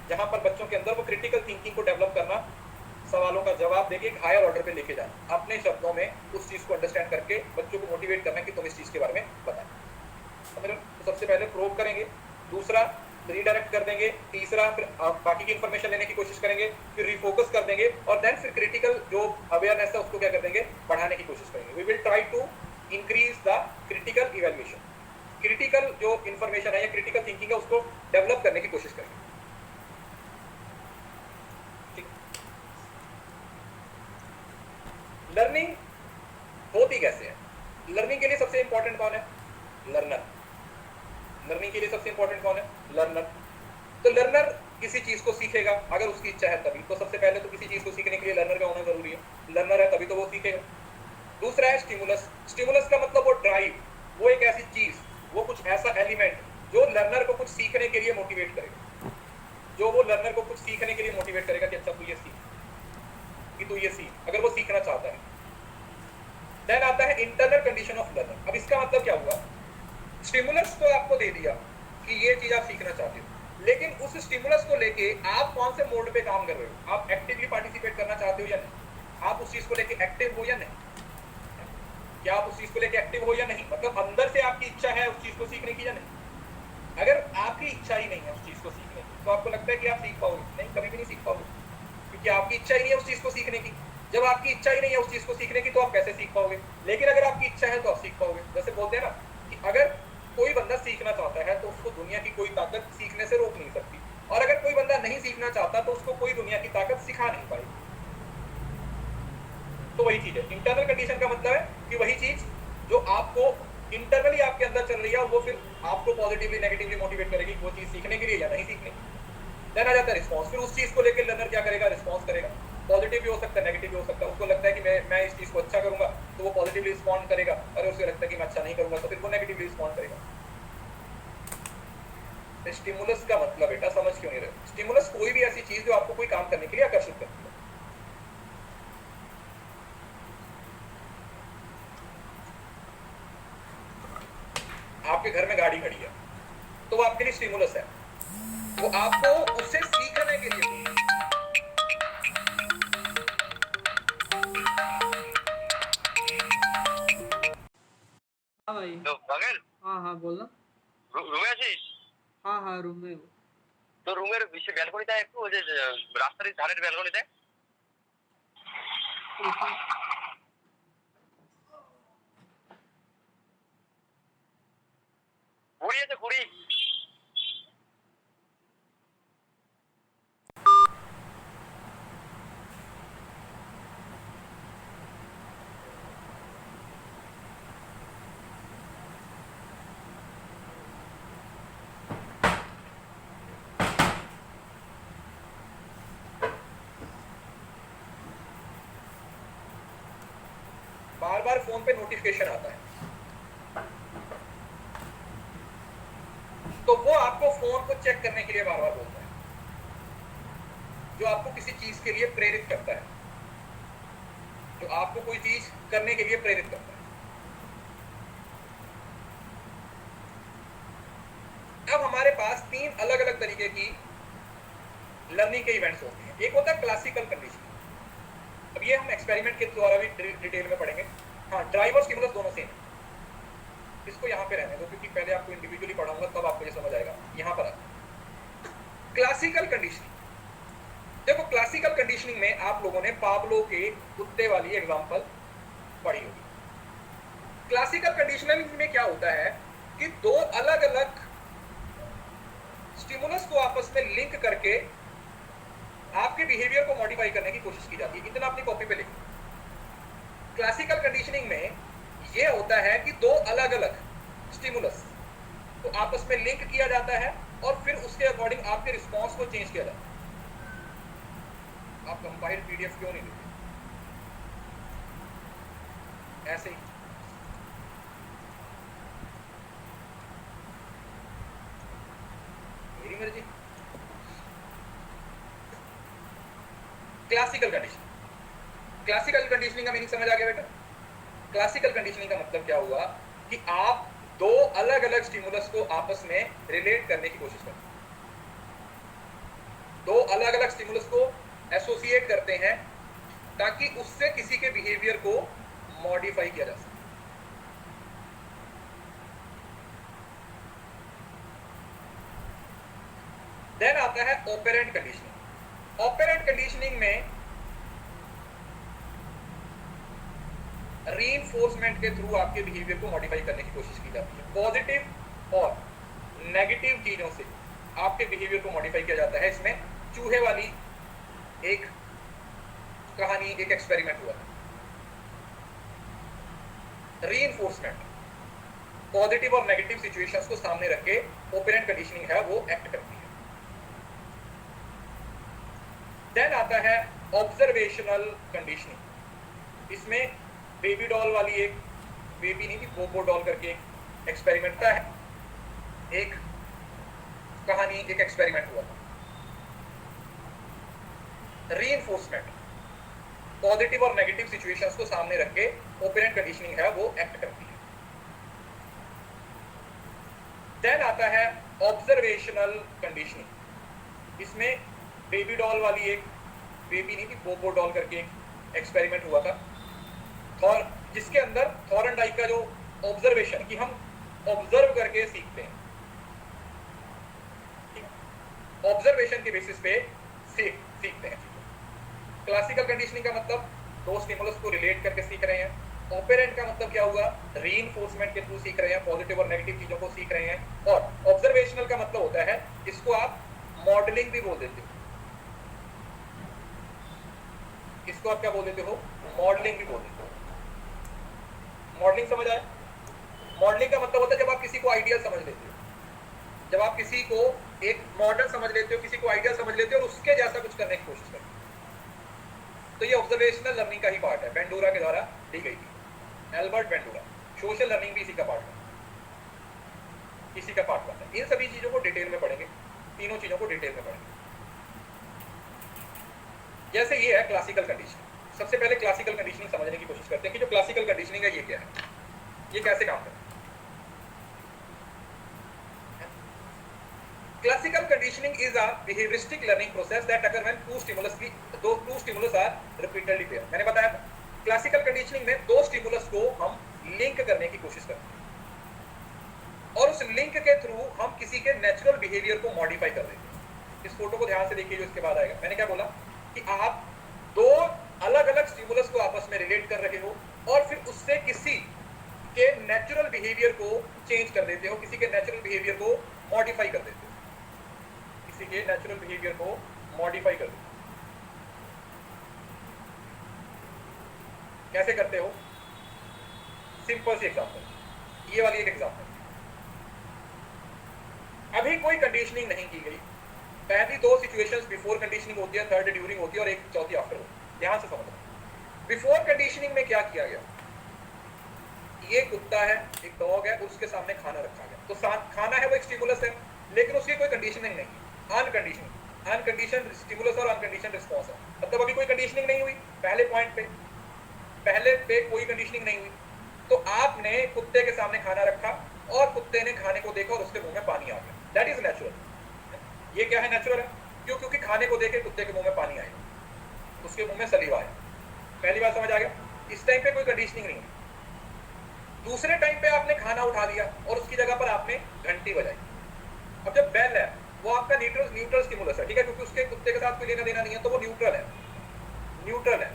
Speaker 1: जहां पर बच्चों के अंदर वो क्रिटिकल थिंकिंग को डेवलप करना, सवालों का जवाब देके एक हायर ऑर्डर पे लेके जाना, अपने शब्दों में उस चीज को अंडरस्टैंड करके बच्चों को मोटिवेट करना कि तुम इस चीज के बारे में बताएं। तो सबसे पहले प्रोब करेंगे, दूसरा रीडायरेक्ट कर देंगे, तीसरा फिर बाकी की इंफॉर्मेशन लेने की कोशिश करेंगे, फिर रिफोकस कर देंगे और देन फिर क्रिटिकल जो अवेयरनेस है उसको क्या कर देंगे, बढ़ाने की कोशिश करेंगे। लर्निंग होती कैसे है? लर्निंग के लिए सबसे इंपॉर्टेंट कौन है? लर्नर। लर्निंग के लिए सबसे इंपॉर्टेंट कौन है? लर्नर। तो लर्नर किसी चीज को सीखेगा अगर उसकी इच्छा है तभी। तो सबसे पहले तो किसी चीज को सीखने के लिए लर्नर का होना जरूरी है। लर्नर है तभी तो वो सीखेगा। दूसरा है स्टिमुलस। स्टिमुलस का मतलब वो ड्राइव, वो एक ऐसी चीज, वो कुछ ऐसा एलिमेंट जो लर्नर को कुछ सीखने के लिए मोटिवेट करेगा, जो वो लर्नर को कुछ सीखने के लिए मोटिवेट करेगा कि अच्छा तू ये सीख, कि तू ये सीख, अगर वो सीखना चाहता है। देन आता है इंटरनल कंडीशन ऑफ लर्नर। अब इसका मतलब क्या हुआ? स्टिमुलस तो आपको दे दिया कि ये चीज आप सीखना चाहते हो, लेकिन उस स्टिमुलस को लेके आप कौन से मोड पे काम कर रहे हो? आप एक्टिवली पार्टिसिपेट करना चाहते हो या नहीं? आप उस चीज को लेके एक्टिव हो या नहीं? क्या आप उस चीज को लेके एक्टिव हो या नहीं? मतलब अंदर से आपकी इच्छा है उस चीज को सीखने की या नहीं? अगर आपकी इच्छा ही नहीं है उस चीज को सीखने की, तो आपको लगता है कि आप सीख पाओगे? नहीं, कभी भी नहीं सीख पाओगे, क्योंकि आपकी इच्छा ही नहीं है उस चीज को सीखने की। जब आपकी इच्छा ही नहीं है उस चीज को सीखने की, तो आप कैसे सीख पाओगे? लेकिन अगर आपकी इच्छा है तो आप सीख पाओगे। जैसे बोलते हैं ना कि अगर कोई बंदा सीखना चाहता है तो उसको दुनिया की कोई ताकत सीखने से रोक नहीं सकती, और अगर कोई बंदा नहीं सीखना चाहता तो उसको कोई दुनिया की ताकत सिखा नहीं पाएगी। तो वही चीज है इंटरनल कंडीशन का मतलब है कि वही चीज जो आपको इंटरनली आपके अंदर चल रही है, वो फिर आपको पॉजिटिवली नेगेटिवली मोटिवेट करेगी वो चीज सीखने के लिए या नहीं सीखने। देन आ जाता है रिस्पॉन्स। फिर उस चीज को लेकर लर्नर क्या करेगा? रिस्पॉन्स करेगा। पॉजिटिव भी हो सकता है, नेगेटिव भी हो सकता है। उसको लगता है कि मैं इस चीज को अच्छा करूंगा तो वो पॉजिटिवली रिस्पॉन्ड करेगा, और उसे लगता है कि मैं अच्छा नहीं करूंगा तो फिर वो नेगेटिवली रिस्पॉन्ड करेगा। स्टिमुलस का मतलब बेटा समझ क्यों नहीं रहे? स्टिमुलस कोई भी ऐसी चीज जो आपको कोई काम करने के लिए आकर्षित करती है। आपके घर में गाड़ी खड़ी है तो वो आपके लिए स्टिमुलस है, वो आपको उससे सीखने के लिए।
Speaker 2: हाँ भाई।
Speaker 3: তো বাগের
Speaker 2: हाँ हाँ बोलना।
Speaker 3: রুমে আছিস?
Speaker 2: हाँ हाँ रूम में हूँ।
Speaker 3: তো রুমের ব্যালকনিতে একটু ওই যে রাস্তার ধারের ব্যালকনিতে ঘুড়ি আছে, ঘুড়ি।
Speaker 1: बार बार फोन पे नोटिफिकेशन आता है, तो वो आपको फोन को चेक करने के लिए बार बार बोलता है, जो आपको किसी चीज के लिए प्रेरित करता है, जो आपको कोई चीज करने के लिए प्रेरित करता है। अब हमारे पास तीन अलग अलग तरीके की लर्निंग के इवेंट्स होते हैं। एक होता है क्लासिकल कंडीशनिंग। अब ये हम एक्सपेरिमेंट के द्वारा भी डिटेल में पढ़ेंगे। हाँ, ड्राइव और स्टिमुलस दोनों सेम है। इसको यहाँ पे रहने दो, क्योंकि पहले आपको इंडिविजुअली पढ़ाऊंगा तब आपको ये समझ आएगा। यहाँ पर क्लासिकल कंडीशनिंग। देखो, क्लासिकल कंडीशनिंग में आप लोगों ने पाब्लो के कुत्ते वाली एग्जांपल पढ़ी होगी। क्लासिकल कंडीशनिंग में क्या होता है कि दो अलग अलग स्टिमुलस को आपस में लिंक करके आपके बिहेवियर को मॉडिफाई करने की कोशिश की जाती है। इतना अपनी कॉपी पे लिखो। क्लासिकल कंडीशनिंग में यह होता है कि दो अलग अलग स्टिमुलस को आपस में लिंक किया जाता है और फिर उसके अकॉर्डिंग आपके रिस्पॉन्स को चेंज किया जाता है। आप कंपाइल्ड पीडीएफ क्यों नहीं देते? ऐसे ही मेरी मर्जी। Classical conditioning. क्लासिकल कंडीशनिंग का मीनिंग समझ आ गया बेटा? क्लासिकल कंडीशनिंग का मतलब क्या हुआ कि आप दो अलग अलग स्टिमुलस को आपस में रिलेट करने की कोशिश करते हैं। दो अलग अलग स्टिमुलस को एसोसिएट करते हैं ताकि उससे किसी के बिहेवियर को मॉडिफाई किया जा सके। देन आता है ऑपरेंट कंडीशनिंग। ऑपरेंट कंडीशनिंग में रीइंफोर्समेंट के थ्रू आपके बिहेवियर को मॉडिफाई करने की कोशिश की जाती है। पॉजिटिव और नेगेटिव चीजों से आपके बिहेवियर को मॉडिफाई किया जाता है। इसमें चूहे वाली एक कहानी, एक एक्सपेरिमेंट हुआ था। रीइंफोर्समेंट, पॉजिटिव और नेगेटिव सिचुएशंस को सामने रख के ओपेरेंट कंडीशनिंग है वो एक्ट करती है। देन आता है ऑब्जर्वेशनल कंडीशनिंग। इसमें बेबी डॉल वाली एक, बेबी नहीं थी, बोबो डॉल करके एक एक्सपेरिमेंट था, एक कहानी, एक एक्सपेरिमेंट हुआ था। रीइंफोर्समेंट, पॉजिटिव और नेगेटिव सिचुएशंस को सामने रख के ओपेरेंट कंडीशनिंग है वो एक्ट करती है। देन आता है ऑब्जर्वेशनल कंडीशनिंग। इसमें बेबी डॉल वाली एक, बेबी नहीं थी, बोबो डॉल करके एक एक्सपेरिमेंट हुआ था, और जिसके अंदर थॉर्नडाइक का जो ऑब्जर्वेशन, कि हम ऑब्जर्व करके सीखते हैं, ऑब्जर्वेशन के बेसिस पे सीखते हैं। क्लासिकल कंडीशनिंग का मतलब दो स्टिमुलस को रिलेट करके सीख रहे हैं। ऑपेरेंट का मतलब क्या हुआ, रीइंफोर्समेंट के थ्रू सीख रहे हैं, पॉजिटिव और नेगेटिव चीजों को सीख रहे हैं। और ऑब्जर्वेशनल का मतलब होता है, इसको आप मॉडलिंग भी बोल देते हो, इसको आप क्या बोल देते हो, मॉडलिंग भी बोल देते हो। मॉडलिंग समझ आया? मॉडलिंग का मतलब होता है जब आप किसी को आइडियल समझ लेते हो, जब आप किसी को एक मॉडल समझ लेते हो, किसी को आइडियल समझ लेते हो और उसके जैसा कुछ करने की कोशिश करते हो। तो ये ऑब्जर्वेशनल लर्निंग का ही पार्ट है, बेंडूरा के द्वारा दी गई थी, एल्बर्ट बेंडूरा। सोशल लर्निंग भी इसी का पार्ट है, इसी का पार्ट बनता है। इन सभी चीजों को डिटेल में पढ़ेंगे, तीनों चीजों को डिटेल में पढ़ेंगे। जैसे ये है क्लासिकल कंडीशनिंग। सबसे पहले क्लासिकल कंडीशनिंग समझने की कोशिश करते हैं कि जो क्लासिकल कंडीशनिंग है ये क्या है, ये कैसे काम करता है। Classical conditioning is a behavioristic learning process that occurs when two stimulus are repeatedly paired. मैंने बताया था क्लासिकल कंडीशनिंग में दो स्टिमुलस को हम लिंक करने की कोशिश करते हैं और उस लिंक के थ्रू हम किसी के नेचुरल बिहेवियर को मॉडिफाई कर देते हैं। इस फोटो को ध्यान से देखिए जो इसके बाद आएगा। मैंने क्या बोला कि आप दो अलग अलग स्टिमुलस को आपस में रिलेट कर रहे हो और फिर उससे किसी के नेचुरल बिहेवियर को चेंज कर देते हो, किसी के नेचुरल बिहेवियर को मॉडिफाई कर देते हो, किसी के नेचुरल बिहेवियर को मॉडिफाई कर देते हो। कैसे करते हो? सिंपल सी एग्जांपल, ये वाली एक एग्जांपल। अभी कोई कंडीशनिंग नहीं की गई, पहली दो सिचुएशंस बिफोर कंडीशनिंग होती है, थर्ड ड्यूरिंग होती है और एक चौथी आफ्टर होती है। ध्यान से समझो। बिफोर कंडीशनिंग में क्या किया गया, ये कुत्ता है, एक डॉग है, उसके सामने खाना रखा गया। तो खाना है वो एक स्टिमुलस है, लेकिन उसकी कोई कंडीशनिंग नहीं, अनकंडीशनड स्टिमुलस और अनकंडीशनड रिस्पांस है। मतलब अभी कोई कंडीशनिंग नहीं हुई, पहले पॉइंट पे कोई कंडीशनिंग नहीं हुई। तो आपने कुत्ते के सामने खाना रखा और कुत्ते ने खाने को देखा और उसके मुंह में पानी आ गया। That is natural. ये क्या है? नेचुरल है। क्यों? क्योंकि खाने को देखे कुत्ते के मुंह में पानी आएगा, उसके मुंह में सलीवा आया। पहली बात समझ आ गया? इस टाइम पे कोई कंडीशनिंग नहीं है। दूसरे टाइम पे आपने खाना उठा लिया और उसकी जगह पर आपने घंटी बजाई। अब जब बेल है वो आपका न्यूट्रल स्टिमुलस है, ठीक है, क्योंकि उसके कुत्ते के साथ कोई लेना देना नहीं है, तो वो न्यूट्रल है।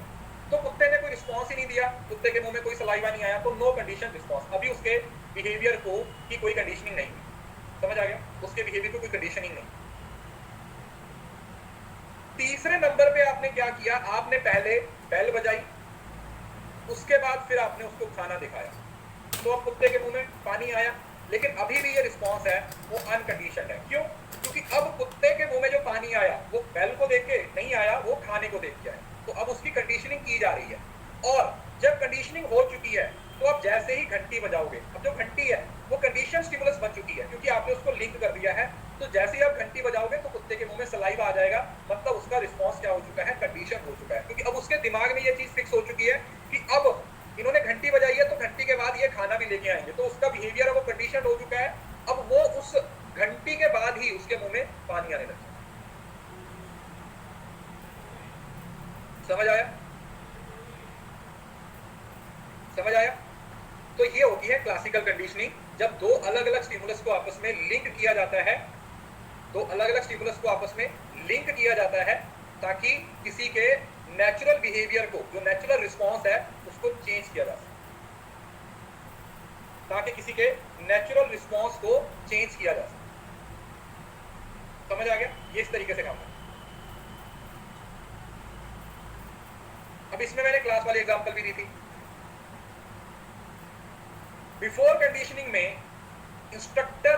Speaker 1: तो कुत्ते ने कोई रिस्पॉन्स ही नहीं दिया, कुत्ते के मुंह में कोई सलाइवा नहीं आया, तो नो कंडीशन रिस्पॉन्स। अभी उसके बिहेवियर को की कोई कंडीशनिंग नहीं हुई। समझ आ गया? उसके बिहेवियर को कोई कंडीशनिंग नहीं। तीसरे नंबर पे आपने क्या किया, आपने पहले बेल बजाई, उसके बाद फिर आपने उसको खाना दिखाया, तो अब कुत्ते के मुंह में पानी आया, लेकिन अभी भी ये रिस्पॉन्स है वो अनकंडीशनड है। क्यों? क्योंकि अब कुत्ते के मुंह में जो पानी आया वो बेल को देख के नहीं आया, वो खाने को देख के आया। तो अब उसकी कंडीशनिंग की जा रही है, और जब कंडीशनिंग हो चुकी है तो अब जैसे ही घंटी बजाओगे, अब जो घंटी है वो कंडीशन स्टिमुलस बन चुकी है, क्योंकि आपने उसको लिंक कर दिया है। तो जैसे ही आप घंटी बजाओगे तो कुत्ते के मुंह में सलाइवा आ जाएगा, मतलब उसका रिस्पॉन्स क्या हो चुका है? कंडीशन हो चुका है। क्योंकि अब उसके दिमाग में ये चीज फिक्स हो चुकी है कि अब इन्होंने घंटी बजाई है तो घंटी के बाद ये खाना भी लेके आएंगे, तो उसका बिहेवियर वो कंडीशन हो चुका है। अब वो उस घंटी के बाद ही उसके मुंह में पानी आने लगता है। समझ आया? समझ आया? तो ये होती है क्लासिकल कंडीशनिंग, जब दो अलग अलग स्टिमुलस को आपस में लिंक किया जाता है, दो अलग अलग स्टिमुलस को आपस में लिंक किया जाता है ताकि किसी के नेचुरल बिहेवियर को, जो नेचुरल रिस्पॉन्स है, उसको चेंज किया जा सके, ताकि किसी के नेचुरल रिस्पॉन्स को चेंज किया जा सके। समझ आ गया? ये इस तरीके से काम है। अब इसमें मैंने क्लास वाली एग्जांपल भी दी थी, बिफोर कंडीशनिंग में इंस्ट्रक्टर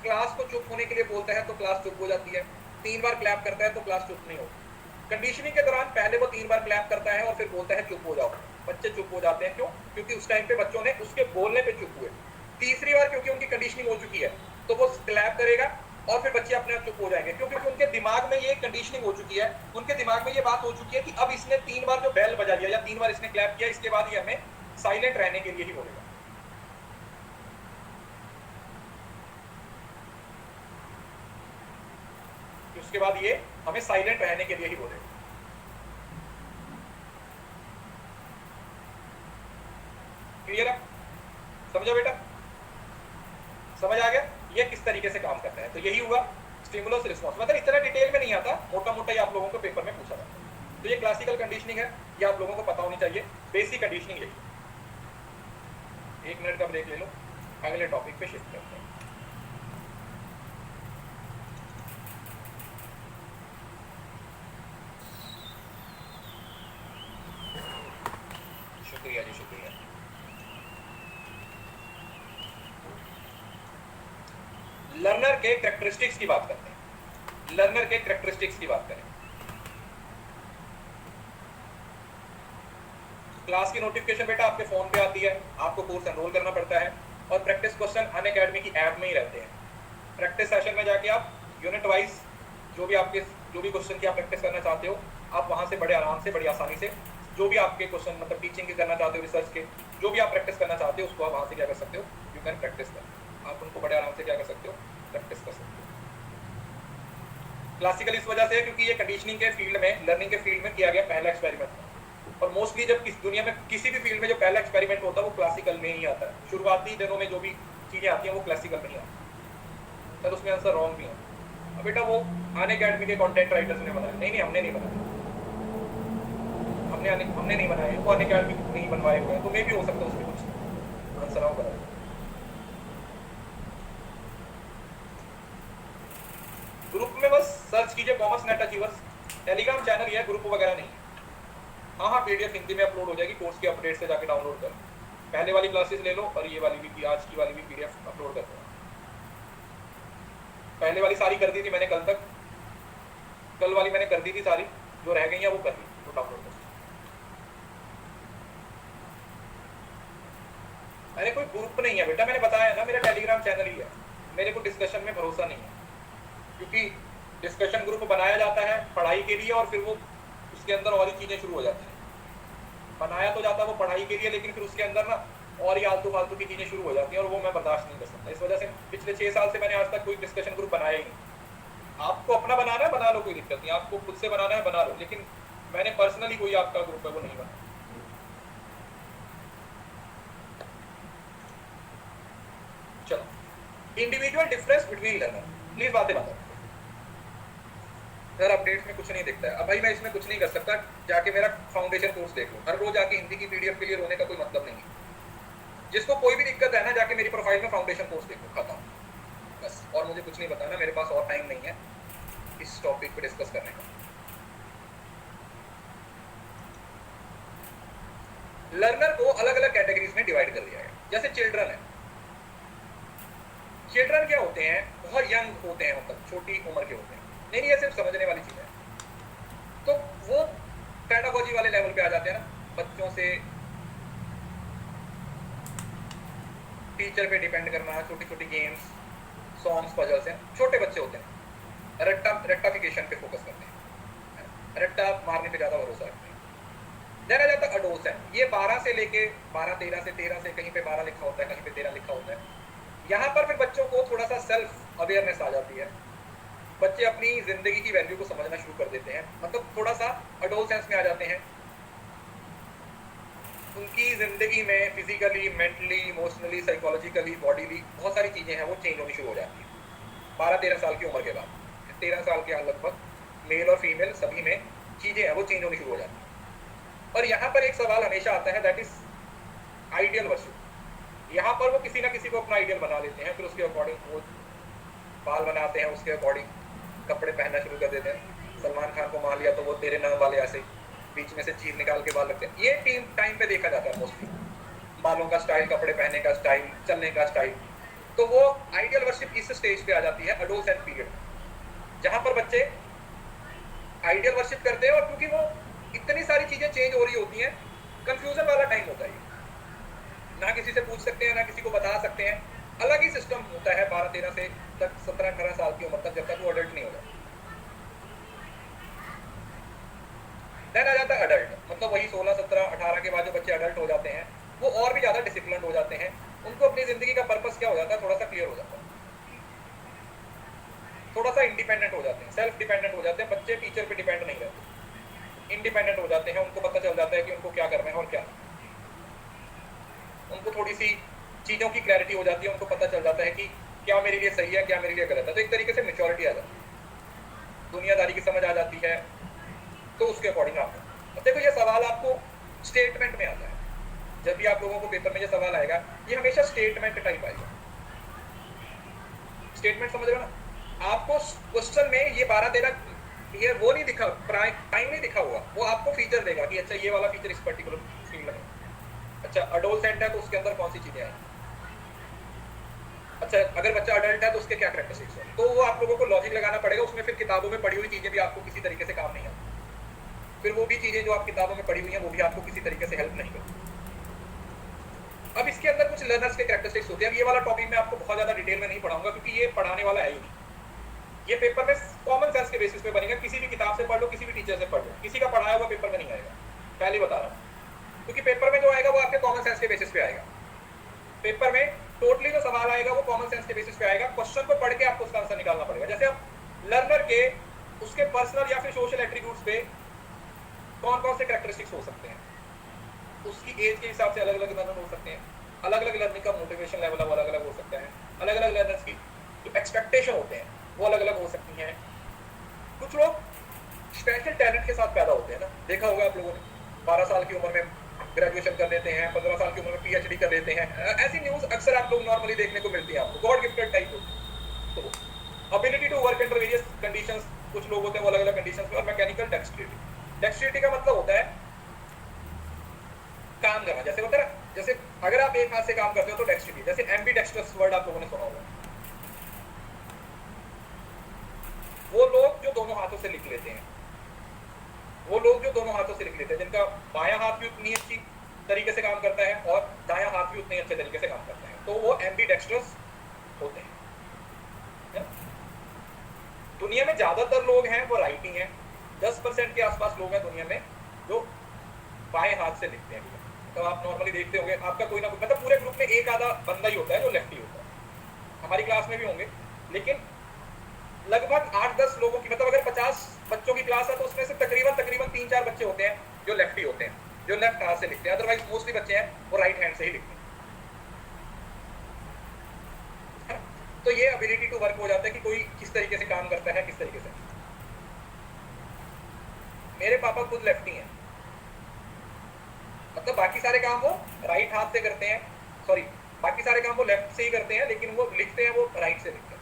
Speaker 1: क्लास को चुप होने के लिए बोलता है तो क्लास चुप हो जाती है, 3 बार क्लैप करता है तो क्लास चुप नहीं होती। कंडीशनिंग के दौरान पहले वो 3 बार क्लैप करता है और फिर बोलता है चुप हो जाओ, बच्चे चुप हो जाते हैं। क्यों? क्योंकि उस टाइम पे बच्चों ने उसके बोलने पे चुप हुए। तीसरी बार क्योंकि उनकी कंडीशनिंग हो चुकी है तो वो क्लैप करेगा और फिर बच्चे अपने आप चुप हो जाएंगे, क्योंकि उनके दिमाग में ये कंडीशनिंग हो चुकी है, उनके दिमाग में ये बात हो चुकी है कि अब इसने 3 बार जो बेल बजा दिया या 3 बार इसने क्लैप किया, इसके बाद ये हमें साइलेंट रहने के लिए ही बोलेगा। उसके बाद ये हमें साइलेंट रहने के लिए ही बोलेगा। क्लियर है? समझो बेटा, समझ आ गया ये किस तरीके से काम करता है? तो यही हुआ स्टिमुलस रिस्पॉन्स। मतलब इतना डिटेल में नहीं आता, मोटा मोटा ये आप लोगों को पेपर में पूछा जाता है। तो ये क्लासिकल कंडीशनिंग है, ये आप लोगों को पता होनी चाहिए। बेसिक कंडीशनिंग यही। 1 मिनट का ब्रेक ले लो, अगले टॉपिक पे शिफ्ट करते हैं। शुक्रिया जी, शुक्रिया। लर्नर के कैरेक्टरिस्टिक्स की बात करते हैं। लर्नर के कैरेक्टरिस्टिक्स की बात करें। क्लास की नोटिफिकेशन बेटा आपके फोन पे आती है, आपको कोर्स एनरोल करना पड़ता है और प्रैक्टिस क्वेश्चन अनअकैडमी की ऐप में ही रहते हैं। प्रैक्टिस सेशन में जाके आप यूनिट वाइज जो भी क्वेश्चन की आप प्रैक्टिस करना चाहते हो, आप वहां से बड़े आराम से, बड़ी आसानी से जो भी आपके क्वेश्चन मतलब टीचिंग के करना चाहते हो, रिसर्च के जो भी आप प्रैक्टिस करना चाहते हो, उसको आप वहां से क्या कर सकते हो, यू कैन प्रैक्टिस कर। आप उनको बड़े आराम से क्या कर सकते हो, प्रैक्टिस कर सकते हो। क्लासिकल इस वजह से क्योंकि ये कंडीशनिंग के फील्ड में, लर्निंग के फील्ड में किया गया पहला एक्सपेरिमेंट। और मोस्टली जब इस दुनिया में किसी भी फील्ड में जो पहला एक्सपेरिमेंट होता है वो क्लासिकल में ही आता है। शुरुआती दिनों में जो भी चीजें आती हैं वो क्लासिकल में ही आती है। सर उसमें आंसर रॉन्ग भी है। अब बेटा वो अनअकैडमी के कंटेंट राइटर्स ने बनाया। नहीं, हमने नहीं बनाया, हमने नहीं बनाए, वो अनअकैडमी नहीं बनवाए हुए हैं। तो मे भी हो सकता है उसमें कुछ आंसर आओ बनाए। ग्रुप में बस सर्च कीजिए commerce net achievers, Telegram channel है, ग्रुप वगैरह नहीं है। हाँ, पीडीएफ हिंदी में अपलोड हो जाएगी, कोर्स के अपडेट से जाके डाउनलोड कर। पहले वाली क्लासेस ले लो और ये वाली भी, आज की वाली भी पीडीएफ अपलोड कर दो। पहले वाली सारी कर दी थी मैंने कल तक, कल वाली मैंने कर दी थी सारी, जो रह गई है वो कर दी, तो डाउनलोड कर। अरे कोई ग्रुप नहीं है बेटा, मैंने बताया ना, मेरा टेलीग्राम चैनल ही है। मेरे को डिस्कशन में भरोसा नहीं है, क्योंकि डिस्कशन ग्रुप बनाया जाता है पढ़ाई के लिए और फिर वो उसके अंदर और ही चीजें शुरू हो जाती हैं। बनाया तो जाता है वो पढ़ाई के लिए, लेकिन फिर उसके अंदर ना और ही आलतू फालतू की चीजें शुरू हो जाती हैं और वो मैं बर्दाश्त नहीं कर सकता। इस वजह से पिछले 6 साल से मैंने आज तक कोई डिस्कशन ग्रुप बनाया ही नहीं। आपको अपना बनाना है बना लो, कोई दिक्कत नहीं, आपको खुद से बनाना है बना लो, लेकिन मैंने पर्सनली कोई आपका ग्रुप है वो नहीं बनाया। चलो, individual difference between learner, please बातें बताओ। सर अपडेट्स में कुछ नहीं दिखता है। अब भाई मैं इसमें कुछ नहीं कर सकता, जाके मेरा फाउंडेशन कोर्स देख लो। हर रोज आके हिंदी की पीडीएफ के लिए रोने का कोई मतलब नहीं है। जिसको कोई भी दिक्कत है ना, जाके मेरी प्रोफाइल में फाउंडेशन कोर्स देखो, खत्म, बस। और मुझे कुछ नहीं बताना, मेरे पास और टाइम नहीं है इस टॉपिक पे डिस्कस करने का। लर्नर को अलग अलग कैटेगरीज में डिवाइड कर दिया है। जैसे चिल्ड्रन है, चिल्ड्रन क्या होते हैं, बहुत यंग होते हैं, मतलब छोटी उम्र के होते हैं। नहीं, ये सिर्फ समझने वाली चीज है। तो वो पेडागोजी वाले लेवल पे आ जाते हैं ना, बच्चों से टीचर पे डिपेंड करना, छोटी छोटी गेम्स, सॉन्ग्स, पजल्स हैं। छोटे बच्चे होते हैं, रेक्टाफिकेशन पे फोकस करते हैं, रट्टा मारने पे ज्यादा भरोसा रखते हैं। देखा जाता है अडोसेंट, ये 12 से लेके 12, 13 से कहीं पे 12 लिखा होता है, कहीं पे 13 लिखा होता है। यहाँ पर फिर बच्चों को थोड़ा सा सेल्फ अवेयरनेस आ जाती है, बच्चे अपनी जिंदगी की वैल्यू को समझना शुरू कर देते हैं, मतलब थोड़ा सा अडोसेंस में आ जाते हैं। उनकी जिंदगी में physically, mentally, emotionally, psychologically, bodily बहुत सारी चीजें हैं वो चेंज होनी शुरू हो जाती है 12-13 साल की उम्र के बाद। 13 साल के लगभग मेल और फीमेल सभी में चीजें हैं वो चेंज होनी शुरू हो जाती है। और यहाँ पर एक सवाल हमेशा आता है, दैट इज आइडियल वर्षन। यहाँ पर वो किसी ना किसी को अपना आइडियल बना लेते हैं, फिर उसके अकॉर्डिंग वो बाल बनाते हैं, उसके अकॉर्डिंग कपड़े पहनना शुरू कर देते हैं। सलमान खान को मान लिया तो वो तेरे नाम वाले ऐसे बीच में से चीर निकाल के बाल लगते हैं। ये टाइम पे देखा जाता है मोस्टली। बालों का स्टाइल, कपड़े पहनने का स्टाइल, चलने का स्टाइल। तो वो आइडियल वर्शिप इस स्टेज पे आ जाती है एडोलसेंट पीरियड, जहां पर बच्चे आइडियल वर्शिप करते हैं और क्योंकि वो इतनी सारी चीजें चेंज हो रही होती हैं, कंफ्यूजन वाला टाइम होता है। ना किसी से पूछ सकते हैं, ना किसी को बता सकते हैं, अलग ही सिस्टम होता है 12-13 से तक 17-18 साल की उम्र तक, जब तक वो अडल्ट नहीं हो जाता। देन आ जाता है अडल्ट, मतलब वही 16, 17, 18 के बाद जो बच्चे अडल्ट हो जाते हैं वो और भी ज्यादा डिसिप्लिन हो जाते हैं। उनको अपनी जिंदगी का पर्पस क्या हो जाता है थोड़ा सा क्लियर हो जाता है, थोड़ा सा इंडिपेंडेंट हो जाते हैं, सेल्फ डिपेंडेंट हो जाते हैं। बच्चे टीचर पे डिपेंड नहीं रहते, इंडिपेंडेंट हो जाते हैं। उनको पता चल जाता है कि उनको क्या करना है और क्या, उनको थोड़ी सी चीजों की क्लैरिटी हो जाती है, उनको पता चल जाता है कि क्या मेरे लिए सही है, क्या मेरे लिए गलत है। तो एक तरीके से मेच्योरिटी आ जाती है, दुनियादारी की समझ आ जाती है। तो उसके अकॉर्डिंग आप देखो, ये सवाल आपको स्टेटमेंट में आता है। जब भी आप लोगों को पेपर में ये सवाल आएगा, ये हमेशा स्टेटमेंट टाइप आएगा। स्टेटमेंट समझ रहे हो ना? आपको क्वेश्चन में ये 12-13 ये वो नहीं दिखा, टाइम नहीं दिखा हुआ, वो आपको फीचर देगा कि अच्छा ये वाला फीचर इस पर्टिकुलर फील्ड में, अच्छा अडोलसेंट है तो उसके अंदर कौन सी चीजें आएंगी, अच्छा अगर बच्चा अडल्ट है तो उसके क्या कैरेक्टरिस्टिक्स हैं। तो वो आप लोगों को लॉजिक लगाना पड़ेगा उसमें। फिर किताबों में पढ़ी हुई चीजें भी आपको किसी तरीके से काम नहीं आती, फिर वो भी चीजें जो आप किताबों में पढ़ी हुई हैं वो भी आपको किसी तरीके से हेल्प नहीं करती। अब इसके अंदर कुछ लर्नर्स के कैरेक्टरिस्टिक्स होते हैं। अब ये वाला टॉपिक मैं आपको बहुत ज्यादा डिटेल में नहीं पढ़ाऊंगा क्योंकि ये पढ़ाने वाला है ही नहीं। ये पेपर में कॉमन सेंस के बेसिस पे बनेगा, किसी भी किताब से पढ़ लो, किसी भी टीचर से पढ़ लो, किसी का पढ़ाया हुआ पेपर में नहीं आएगा, पहले बता रहा हूं। क्योंकि पेपर में जो आएगा वो आपके कॉमन सेंस के बेसिस पे आएगा। पेपर में टोटली जो सवाल आएगा वो कॉमन सेंस के बेसिस पे आएगा। क्वेश्चन को पढ़ के आपको उसका आंसर निकालना पड़ेगा। जैसे आप लर्नर के उसके पर्सनल या फिर सोशल एट्रीब्यूट्स पे कौन कौन से कैरेक्टरिस्टिक्स हो सकते हैं, उसकी एज के हिसाब से अलग अलग लर्नर हो सकते हैं, अलग अलग लर्निंग का मोटिवेशन लेवल वो अलग अलग हो सकता है, अलग अलग लर्नर्स की जो एक्सपेक्टेशन होते हैं वो अलग अलग हो सकती हैं। कुछ लोग स्पेशल टैलेंट के साथ पैदा होते हैं ना, देखा होगा आप लोगों ने, 12 साल की उम्र में ग्रेजुएशन कर लेते हैं, 15 साल की उम्र में पीएचडी कर लेते हैं। ऐसी न्यूज अक्सर आप लोग नॉर्मली देखने को मिलती है आपको, गॉड गिफ्टेड टाइप होती है। तो ability to work under various conditions, कुछ लोग होते हैं वो अलग अलग कंडीशंस में। और मैकेनिकल डेक्स्ट्रिटी, डेक्स्ट्रिटी का मतलब होता है काम करना, जैसे होता है ना, जैसे अगर आप एक हाथ से काम करते हो तो डेक्स्ट्रिटी। जैसे एम्बीडेक्स्ट्रस वर्ड आप लोगों ने सुना होगा, वो लोग जो दोनों हाथों से लिख लेते हैं, वो लोग जो दोनों हाथों से लिख लेते हैं, जिनका बायां हाथ भी उतनी अच्छी तरीके से काम करता है और दायां हाथ भी उतने अच्छे तरीके से काम करता है, तो वो एम्बीडेक्स्ट्रस होते हैं। दुनिया में ज्यादातर लोग हैं वो राइटिंग है, 10% के आसपास लोग हैं दुनिया में जो बाएं हाथ से लिखते हैं। तो आप नॉर्मली देखते होंगे आपका कोई ना कोई, मतलब पूरे ग्रुप में एक आधा बंदा ही होता है जो लेफ्टी होता है। हमारी क्लास में भी होंगे, लेकिन लगभग 8-10 लोगों की, मतलब अगर 50 बच्चों की क्लास है तो उसमें से तकरीबन 3-4 बच्चे होते हैं जो लेफ्टी होते हैं, जो लेफ्ट हाथ से लिखते हैं। अदरवाइज मोस्टली बच्चे हैं वो राइट हैंड से ही लिखते हैं। तो ये एबिलिटी टू वर्क हो जाता है कि कोई किस तरीके से काम करता है, किस तरीके से। मेरे पापा खुद लेफ्टी हैं, मतलब बाकी सारे काम वो राइट हाथ से करते हैं, सॉरी बाकी सारे काम वो लेफ्ट से ही करते हैं, लेकिन वो लिखते हैं वो राइट से लिखते हैं।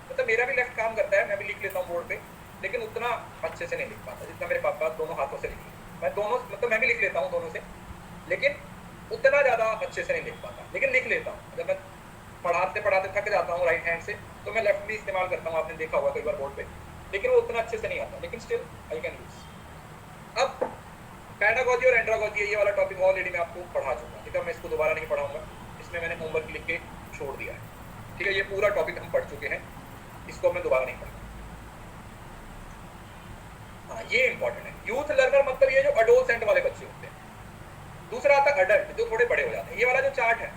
Speaker 1: मतलब मेरा भी लेफ्ट काम करता है, मैं भी लिख लेता हूँ बोर्ड पे, लेकिन उतना अच्छे से नहीं लिख पाता जितना मेरे पापा दोनों हाथों से लिखते हैं। मैं दोनों, मतलब मैं भी लिख लेता हूँ दोनों से, लेकिन उतना ज्यादा अच्छे से नहीं लिख पाता, लेकिन लिख लेता हूँ। जब मैं पढ़ाते पढ़ाते थक जाता हूँ राइट हैंड से, तो मैं लेफ्ट भी इस्तेमाल करता हूँ, आपने देखा होगा कई बार बोर्ड पे, लेकिन वो उतना अच्छे से नहीं आता, लेकिन स्टिल आई कैन यूज। अब पैडागॉजी और एंड्रागॉजी, ये वाला टॉपिक ऑलरेडी मैं आपको पढ़ा चुका, ठीक है, मैं इसको दोबारा नहीं पढ़ाऊंगा, इसमें मैंने होमवर्क लिख के छोड़ दिया है, ठीक है। ये पूरा टॉपिक हम पढ़ चुके हैं, इसको मैं दोबारा नहीं पढ़ूंगा। हाँ, ये इंपॉर्टेंट है। यूथ लर्नर मतलब ये जो एडोलसेंट वाले बच्चे होते हैं। दूसरा आता है अडल्ट, जो थोड़े बड़े हो जाते हैं। ये वाला जो चार्ट है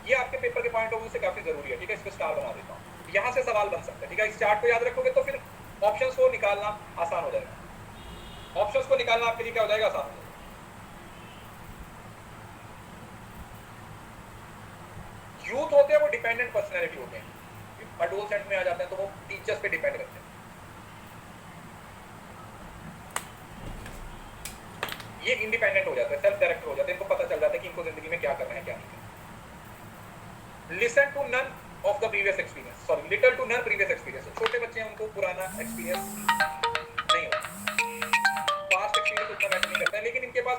Speaker 1: ये आपके पेपर के पॉइंट ऑफ व्यू से काफी जरूरी है, ठीक है। इसको स्टार बना देता हूँ, यहाँ से सवाल बन सकता है, ठीक है। इस चार्ट को याद रखोगे तो फिर ऑप्शंस को निकालना आसान हो जाएगा, ऑप्शंस को निकालना आपके लिए क्या हो जाएगा, आसान हो जाएगा। यूथ होते हैं वो डिपेंडेंट पर्सनैलिटी होते हैं, एडोलसेंट में आ जाते हैं तो वो टीचर्स पे डिपेंड करते हैं। ये इंडिपेंडेंट हो जाता है, सेल्फ डायरेक्टर हो जाते हैं, इनको पता चल जाता है कि इनको जिंदगी में क्या करना है क्या नहीं करना। Listen to none of the previous experience, sorry little to none previous experience. छोटे बच्चे हैं उनको पुराना एक्सपीरियंस नहीं होता, पास्ट एक्सपीरियंस उतना मैटर नहीं करता है, लेकिन इनके पास